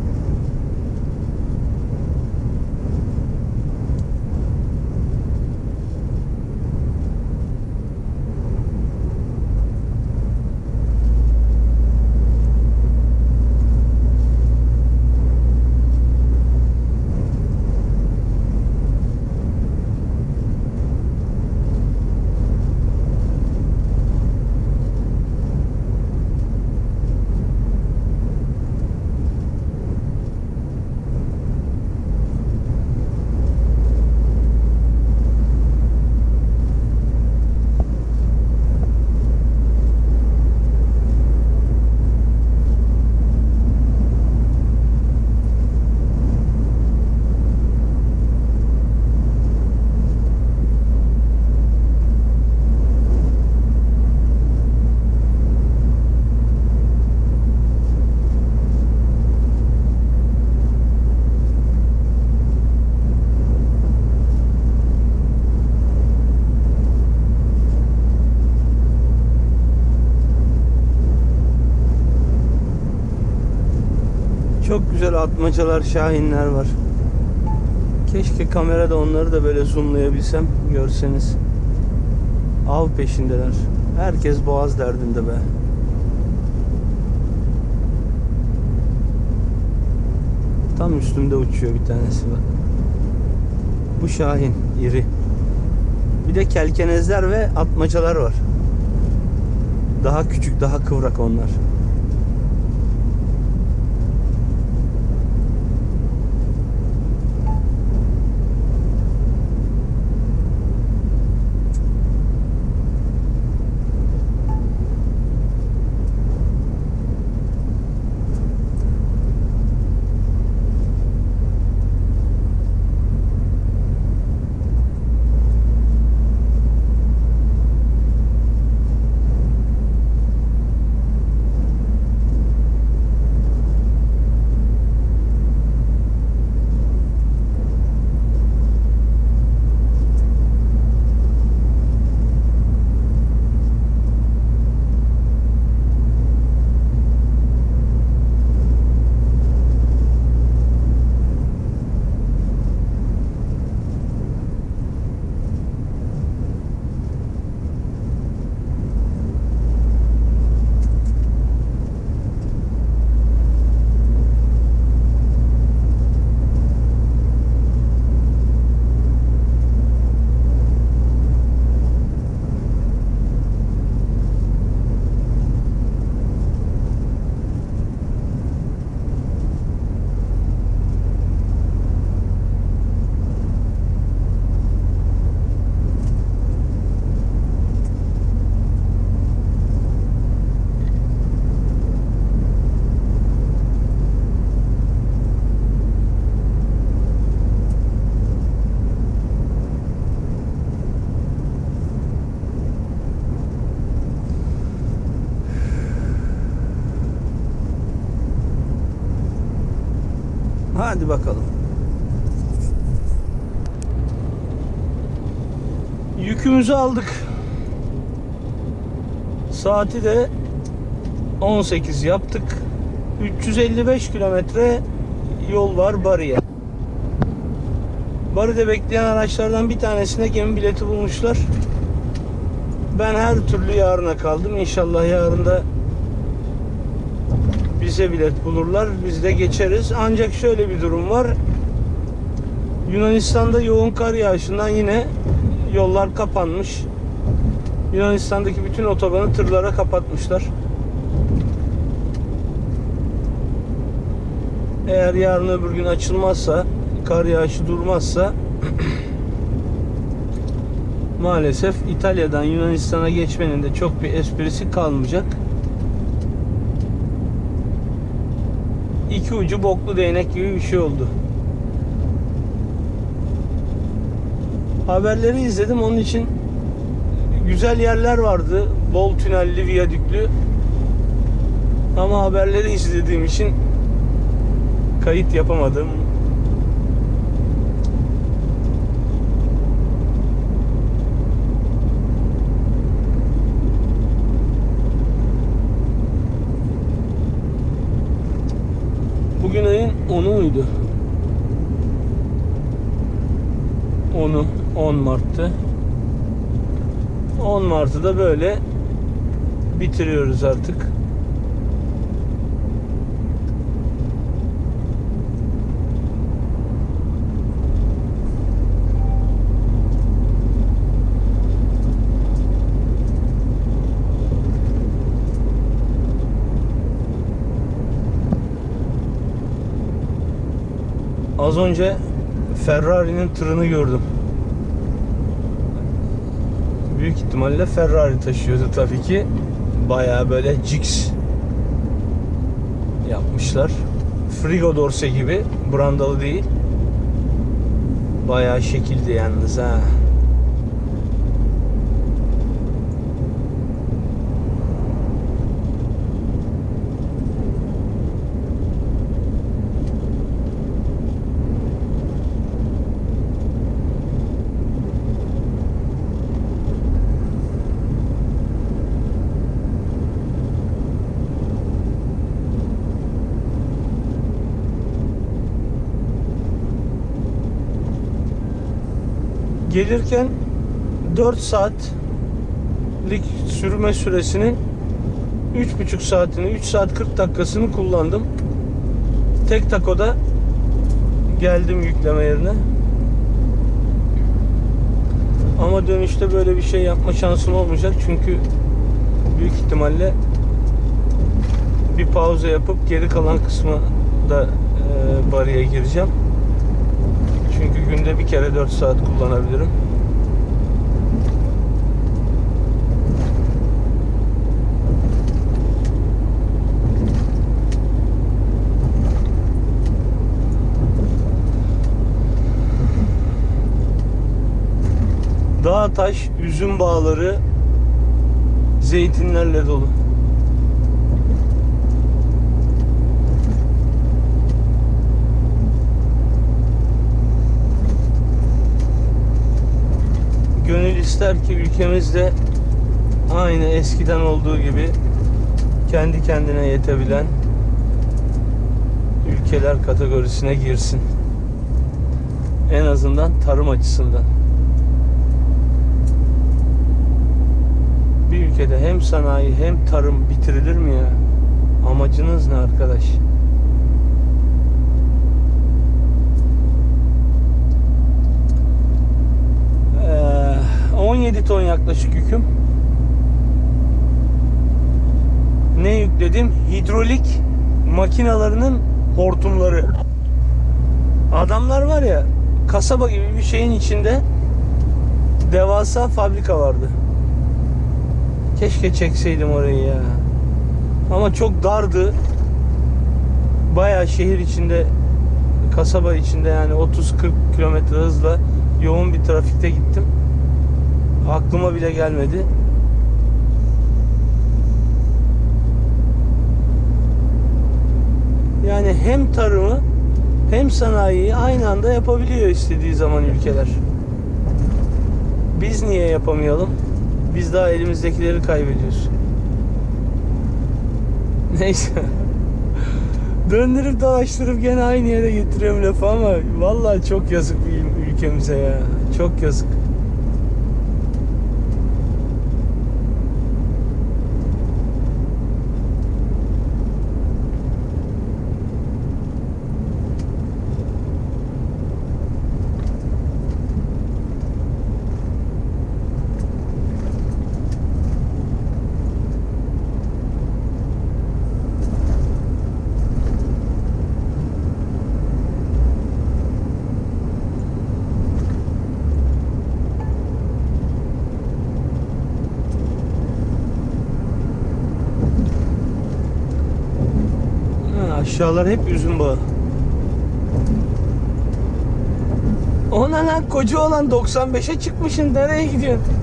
Çok güzel atmacalar, şahinler var. Keşke kamerada onları da böyle zoomlayabilsem, görseniz. Av peşindeler. Herkes boğaz derdinde be. Tam üstümde uçuyor bir tanesi bak. Bu şahin, iri. Bir de kelkenezler ve atmacalar var. Daha küçük, daha kıvrak onlar. Hadi bakalım. Yükümüzü aldık. Saati de 18 yaptık. 355 kilometre yol var Bari'ye. Bari'de bekleyen araçlardan bir tanesine gemi bileti bulmuşlar. Ben her türlü yarına kaldım. İnşallah yarın da bize bilet bulurlar. Biz de geçeriz. Ancak şöyle bir durum var. Yunanistan'da yoğun kar yağışından yine yollar kapanmış. Yunanistan'daki bütün otobanı tırlara kapatmışlar. Eğer yarın öbür gün açılmazsa, kar yağışı durmazsa maalesef İtalya'dan Yunanistan'a geçmenin de çok bir esprisi kalmayacak. iki ucu boklu değnek gibi bir şey oldu. Haberleri izledim, onun için güzel yerler vardı. Bol tünelli, viyadüklü. Ama haberleri izlediğim için kayıt yapamadım. Bugün ayın 10'u muydu? 10'u, 10 Mart'tı. 10 Mart'ı da böyle bitiriyoruz artık. Az önce Ferrari'nin tırını gördüm. Büyük ihtimalle Ferrari taşıyordu tabii ki. Bayağı böyle jigs yapmışlar. Frigo Dorse gibi, brandalı değil. Bayağı şekildi yalnız ha. Gelirken 4 saatlik sürme süresinin 3,5 saatini, 3 saat 40 dakikasını kullandım. Tek takoda geldim yükleme yerine. Ama dönüşte böyle bir şey yapma şansım olmayacak, çünkü büyük ihtimalle bir pauza yapıp geri kalan kısmı da bariye gireceğim. Çünkü günde bir kere 4 saat kullanabilirim. Dağ taş, üzüm bağları, zeytinlerle dolu. Gönül ister ki ülkemizde aynı eskiden olduğu gibi kendi kendine yetebilen ülkeler kategorisine girsin. En azından tarım açısından. Bir ülkede hem sanayi hem tarım bitirilir mi ya? Amacınız ne arkadaş? 17 ton yaklaşık yüküm. Ne yükledim? Hidrolik makinalarının hortumları. Adamlar var ya, kasaba gibi bir şeyin içinde devasa fabrika vardı. Keşke çekseydim orayı ya. Ama çok dardı. Bayağı şehir içinde, kasaba içinde, yani 30-40 kilometre hızla yoğun bir trafikte gittim. Aklıma bile gelmedi. Yani hem tarımı hem sanayiyi aynı anda yapabiliyor istediği zaman ülkeler. Biz niye yapamayalım? Biz daha elimizdekileri kaybediyoruz. Neyse. Döndürüp dolaştırıp gene aynı yere getiriyorum lafı, ama vallahi çok yazık bir ülkemize ya. Çok yazık. Aşağılar hep üzüm bağı. Ona lan koca olan 95'e çıkmışsın. Nereye gidiyorsun?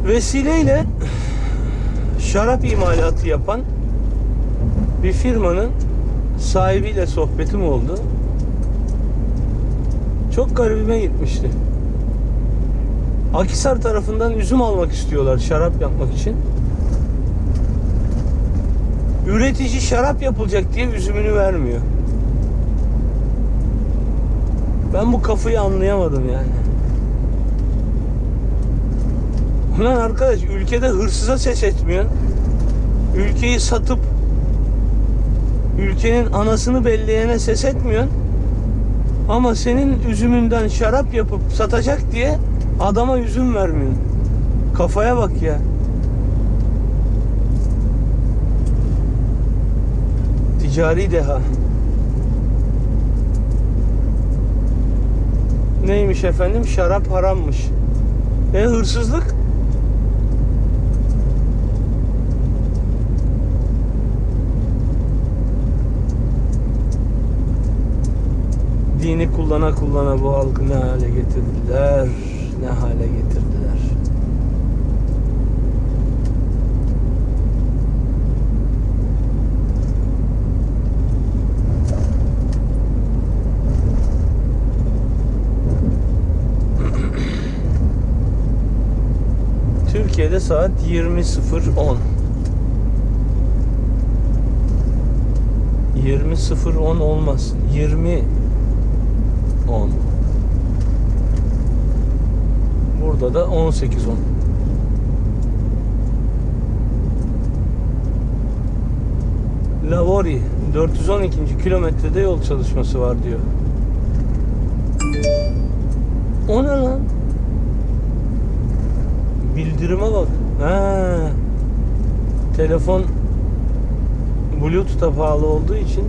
Vesileyle şarap imalatı yapan bir firmanın sahibiyle sohbetim oldu. Çok garibime gitmişti. Akhisar tarafından üzüm almak istiyorlar şarap yapmak için. Üretici şarap yapılacak diye üzümünü vermiyor. Ben bu kafayı anlayamadım yani. Ulan arkadaş, ülkede hırsıza ses etmiyorsun. Ülkeyi satıp ülkenin anasını belleyene ses etmiyorsun. Ama senin üzümünden şarap yapıp satacak diye adama üzüm vermiyorsun. Kafaya bak ya. Ticari deha. Neymiş efendim? Şarap harammış. Hırsızlık? Dini kullana kullana bu halkı ne hale getirdiler, ne hale getirdiler. Türkiye'de saat 20.010. 20.010 olmaz. 20.10. Burada da 18.10. Lavori 412. kilometrede yol çalışması var diyor. O ne lan? Bildirime bak. Ha. Telefon Bluetooth'a bağlı olduğu için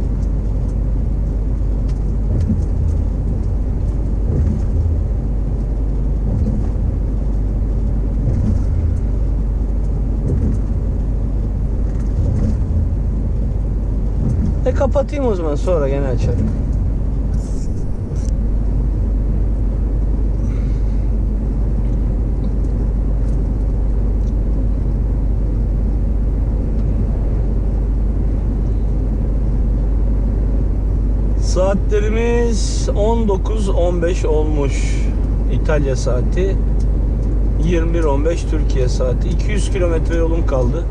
kapatayım o zaman, sonra gene açarım. Saatlerimiz 19.15 olmuş. İtalya saati. 21.15 Türkiye saati. 200 kilometre yolum kaldı.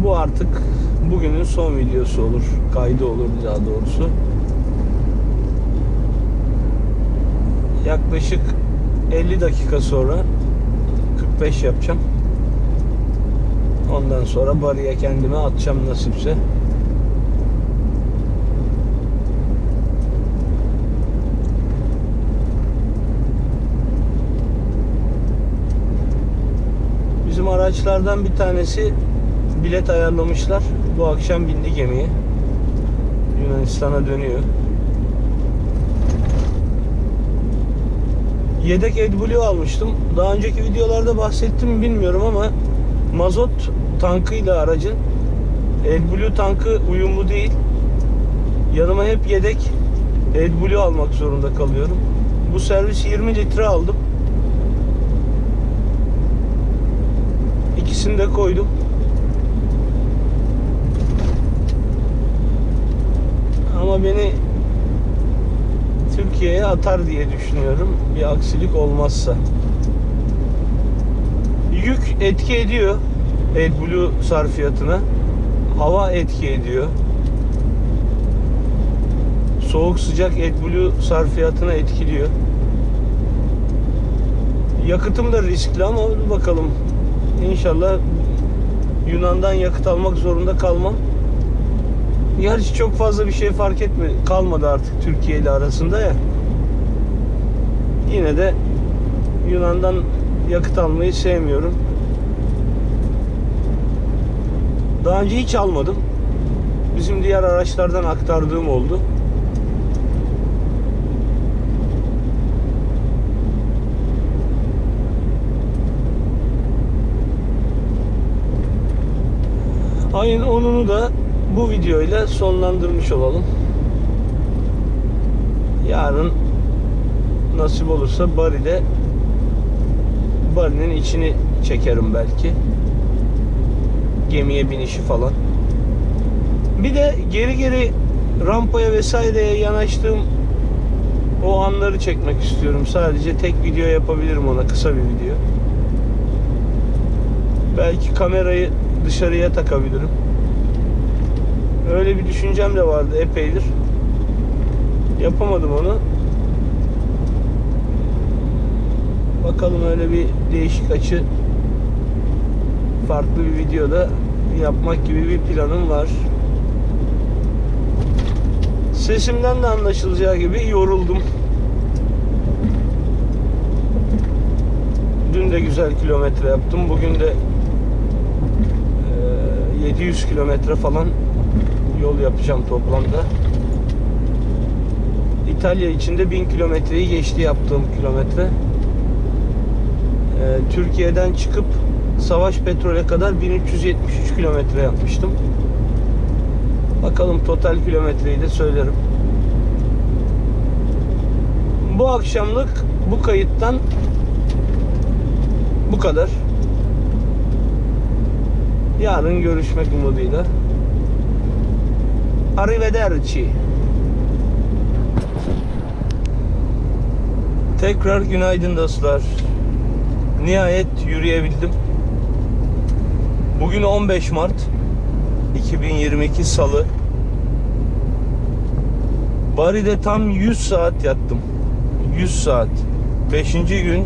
Bu artık bugünün son videosu olur. Kaydı olur daha doğrusu. Yaklaşık 50 dakika sonra 45 yapacağım. Ondan sonra Bari'ye kendime atacağım nasipse. Bizim araçlardan bir tanesi bilet ayarlamışlar. Bu akşam bindi gemiye. Yunanistan'a dönüyor. Yedek AdBlue almıştım. Daha önceki videolarda bahsettim mi bilmiyorum ama mazot tankıyla aracın AdBlue tankı uyumlu değil. Yanıma hep yedek AdBlue almak zorunda kalıyorum. Bu servis 20 litre aldım. İkisini de koydum. Valla beni Türkiye'ye atar diye düşünüyorum. Bir aksilik olmazsa. Yük etki ediyor AdBlue sarfiyatına. Hava etki ediyor. Soğuk sıcak AdBlue sarfiyatına etkiliyor. Yakıtım da riskli ama bakalım. İnşallah Yunan'dan yakıt almak zorunda kalmam. Gerçi çok fazla bir şey fark etmedi. Kalmadı artık Türkiye ile arasında ya. Yine de Yunan'dan yakıt almayı sevmiyorum. Daha önce hiç almadım. Bizim diğer araçlardan aktardığım oldu. Ayın 10'unu da bu videoyla sonlandırmış olalım. Yarın nasip olursa Bari'nin içini çekerim belki. Gemiye binişi falan. Bir de geri rampaya vesaireye yanaştığım o anları çekmek istiyorum. Sadece tek video yapabilirim ona, kısa bir video. Belki kamerayı dışarıya takabilirim. Öyle bir düşüncem de vardı epeydir. Yapamadım onu. Bakalım, öyle bir değişik açı, farklı bir videoda yapmak gibi bir planım var. Sesimden de anlaşılacağı gibi yoruldum. Dün de güzel kilometre yaptım. Bugün de 700 kilometre falan yol yapacağım toplamda. İtalya içinde 1000 kilometreyi geçti yaptığım kilometre. Türkiye'den çıkıp Savaş Petrol'e kadar 1373 kilometre yapmıştım. Bakalım total kilometreyi de söylerim. Bu akşamlık bu kayıttan bu kadar. Yarın görüşmek umuduyla. Arrivederci. Tekrar günaydın dostlar. Nihayet yürüyebildim. Bugün 15 Mart 2022 Salı. Bari'de tam 100 saat yattım. 100 saat. 5. gün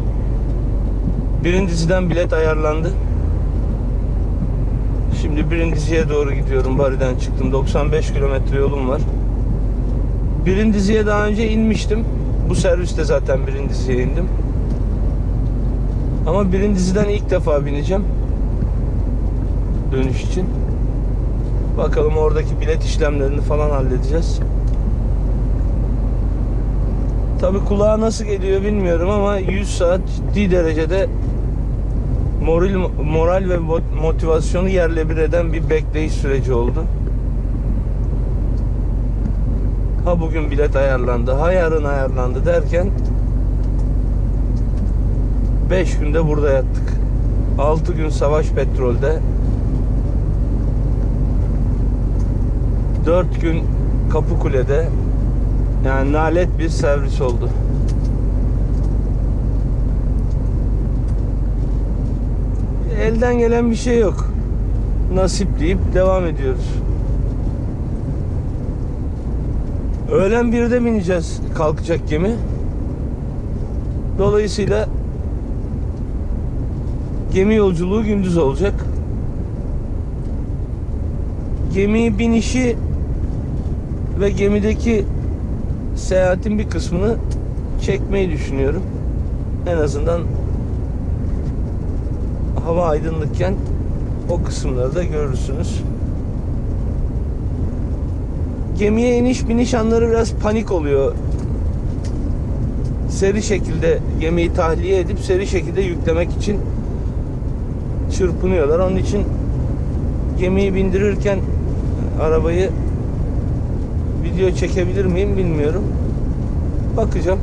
Brindisi'den bilet ayarlandı. Şimdi Brindisi'ye doğru gidiyorum. Bari'den çıktım. 95 kilometre yolum var. Brindisi'ye daha önce inmiştim. Bu serviste zaten Brindisi'ye indim. Ama Brindisi'den ilk defa bineceğim. Dönüş için. Bakalım, oradaki bilet işlemlerini falan halledeceğiz. Tabi kulağa nasıl geliyor bilmiyorum ama 100 saat ciddi derecede moral ve motivasyonu yerle bir eden bir bekleyiş süreci oldu. Ha bugün bilet ayarlandı, ha yarın ayarlandı derken 5 günde burada yattık. 6 gün Savaş Petrol'de, 4 gün Kapıkule'de. Yani nalet bir servis oldu. Elden gelen bir şey yok. Nasip deyip devam ediyoruz. Öğlen 1'de bineceğiz kalkacak gemi. Dolayısıyla gemi yolculuğu gündüz olacak. Gemi binişi ve gemideki seyahatin bir kısmını çekmeyi düşünüyorum. En azından hava aydınlıkken o kısımları da görürsünüz. Gemiye iniş biniş anları biraz panik oluyor. Seri şekilde gemiyi tahliye edip seri şekilde yüklemek için çırpınıyorlar. Onun için gemiyi bindirirken arabayı video çekebilir miyim bilmiyorum. Bakacağım.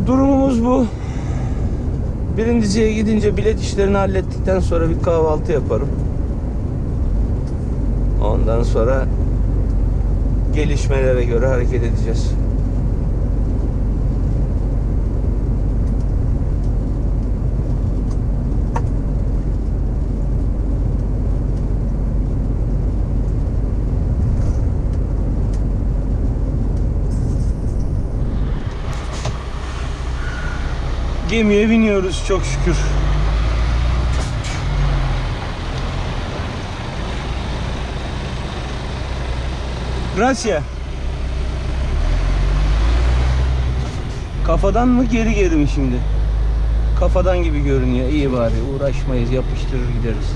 Durumumuz bu. Brindisi'ye gidince bilet işlerini hallettikten sonra bir kahvaltı yaparım. Ondan sonra gelişmelere göre hareket edeceğiz. Gemiye biniyoruz çok şükür. Gracias. Kafadan mı geri mi şimdi? Kafadan gibi görünüyor. İyi bari uğraşmayız, yapıştırır gideriz.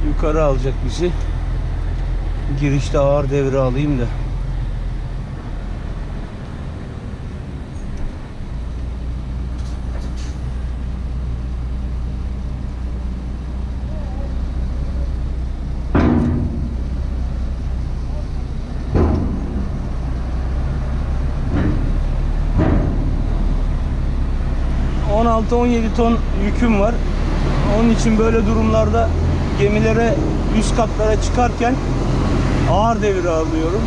Yukarı alacak bizi. Girişte ağır devre alayım da. ...16-17 ton yüküm var. Onun için böyle durumlarda gemilere üst katlara çıkarken ağır devre alıyorum.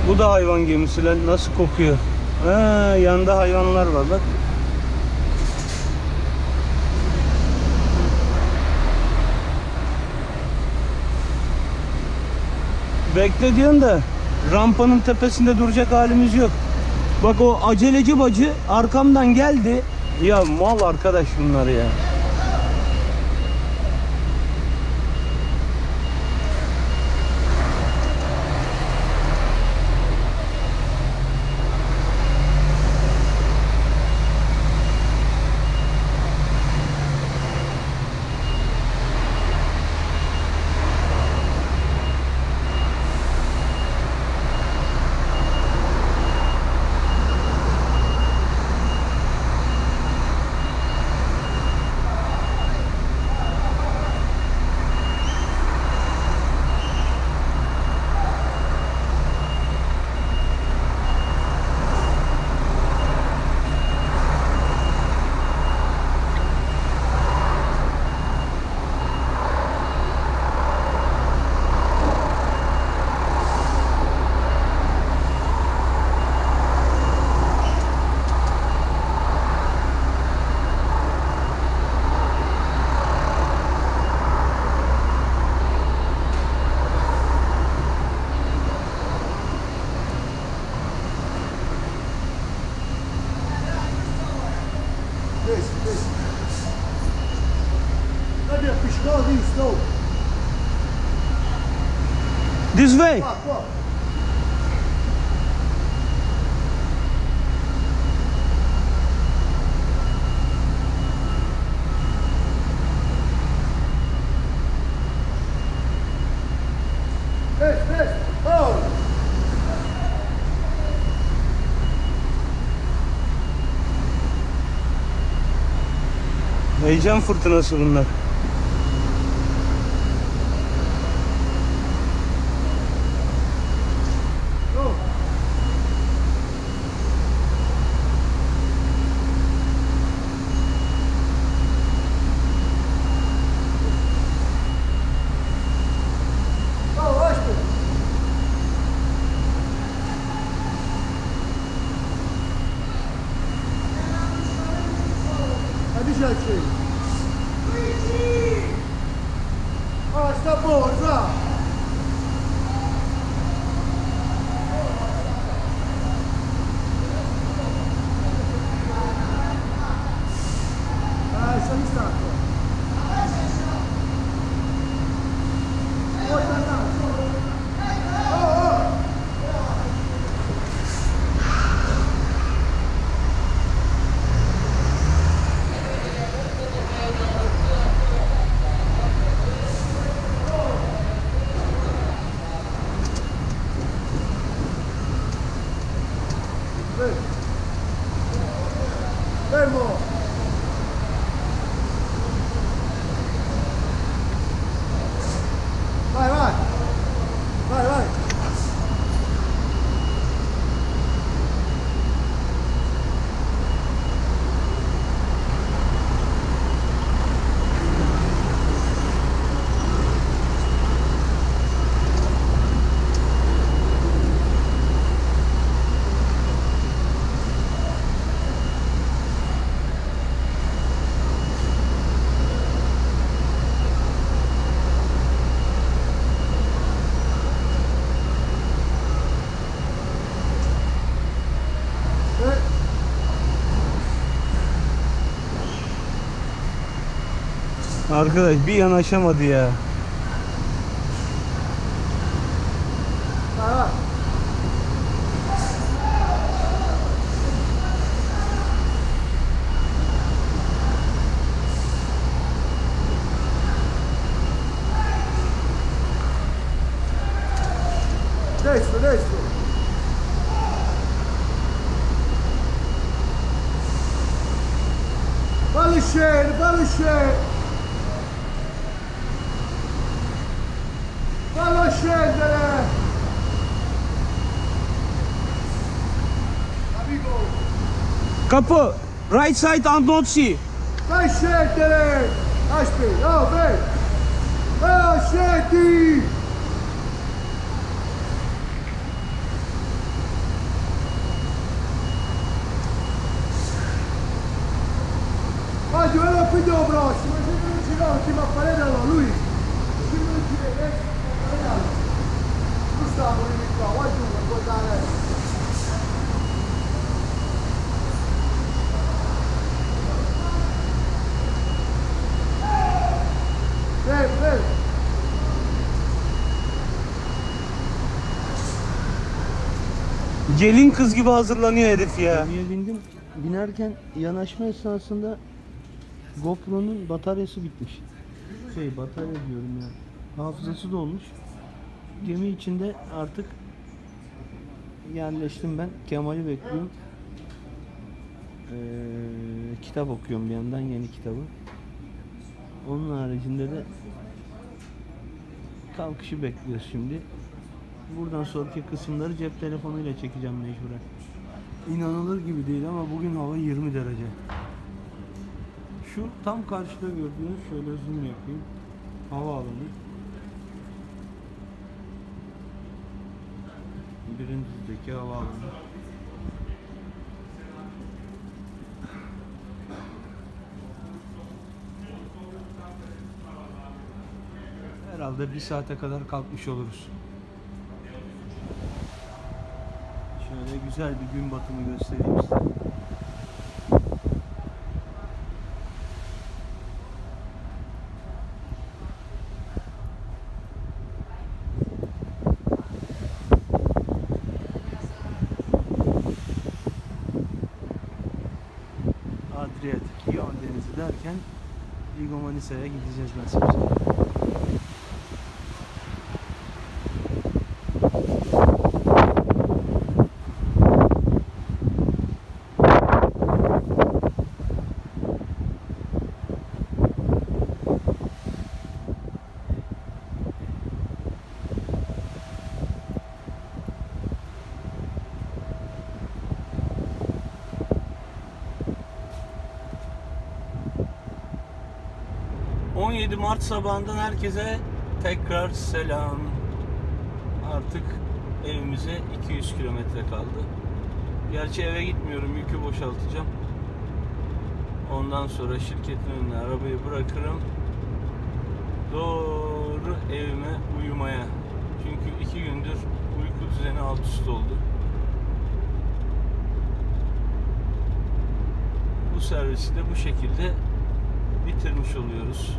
Bu da hayvan gemisi lan, nasıl kokuyor. Ha, yanında hayvanlar var bak. Bekle diyorsun da rampanın tepesinde duracak halimiz yok. Bak o aceleci bacı arkamdan geldi. Ya mal arkadaş bunlar ya. This way. Heyecan fırtınası bunlar. Arkadaş bir yanaşamadı ya. Destro, destro. Fallo scendere, fallo scendere. Fallo scendere. Amico, Kapı. Right side and not see. fai scendere. Aspetta, oh, vai. Oh, scendi. Oggi vado qui dopo prossimo, se non ci va, ti va a fare da lui. Se non ci vede, non stiamo lì qua, guarda tu, guardare. Bene. Gelin kız gibi hazırlanıyor herif ya. Gemiye bindim. Binerken yanaşma esnasında GoPro'nun bataryası bitmiş. Batarya diyorum ya. Hafızası dolmuş. Gemi içinde artık yerleştim ben. Kemal'i bekliyorum. Kitap okuyorum bir yandan, yeni kitabı. Onun haricinde de kalkışı bekliyoruz şimdi. Buradan sonraki kısımları cep telefonuyla çekeceğim mecburen. İnanılır gibi değil ama bugün hava 20 derece. Şu tam karşıda gördüğünüz, şöyle zoom yapayım, havaalanı. Birincisizdeki havaalanı. Herhalde bir saate kadar kalkmış oluruz. Şöyle güzel bir gün batımı göstereyim size. Adriyatik, İyon Denizi derken Ligomanisa'ya gideceğiz nasipse. 17 Mart sabahından herkese tekrar selam. Artık evimize 200 kilometre kaldı. Gerçi eve gitmiyorum, yükü boşaltacağım. Ondan sonra şirketin önüne arabayı bırakırım. Doğru evime uyumaya. Çünkü 2 gündür uyku düzeni alt üst oldu. Bu servisi de bu şekilde bitirmiş oluyoruz.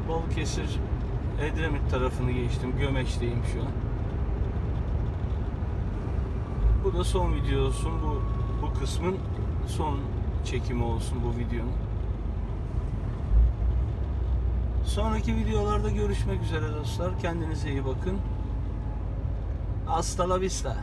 Balıkesir, Edremit tarafını geçtim. Gömeç'teyim şu an. Bu da son video olsun. Bu kısmın son çekimi olsun bu videonun. Sonraki videolarda görüşmek üzere dostlar. Kendinize iyi bakın. Hasta la vista.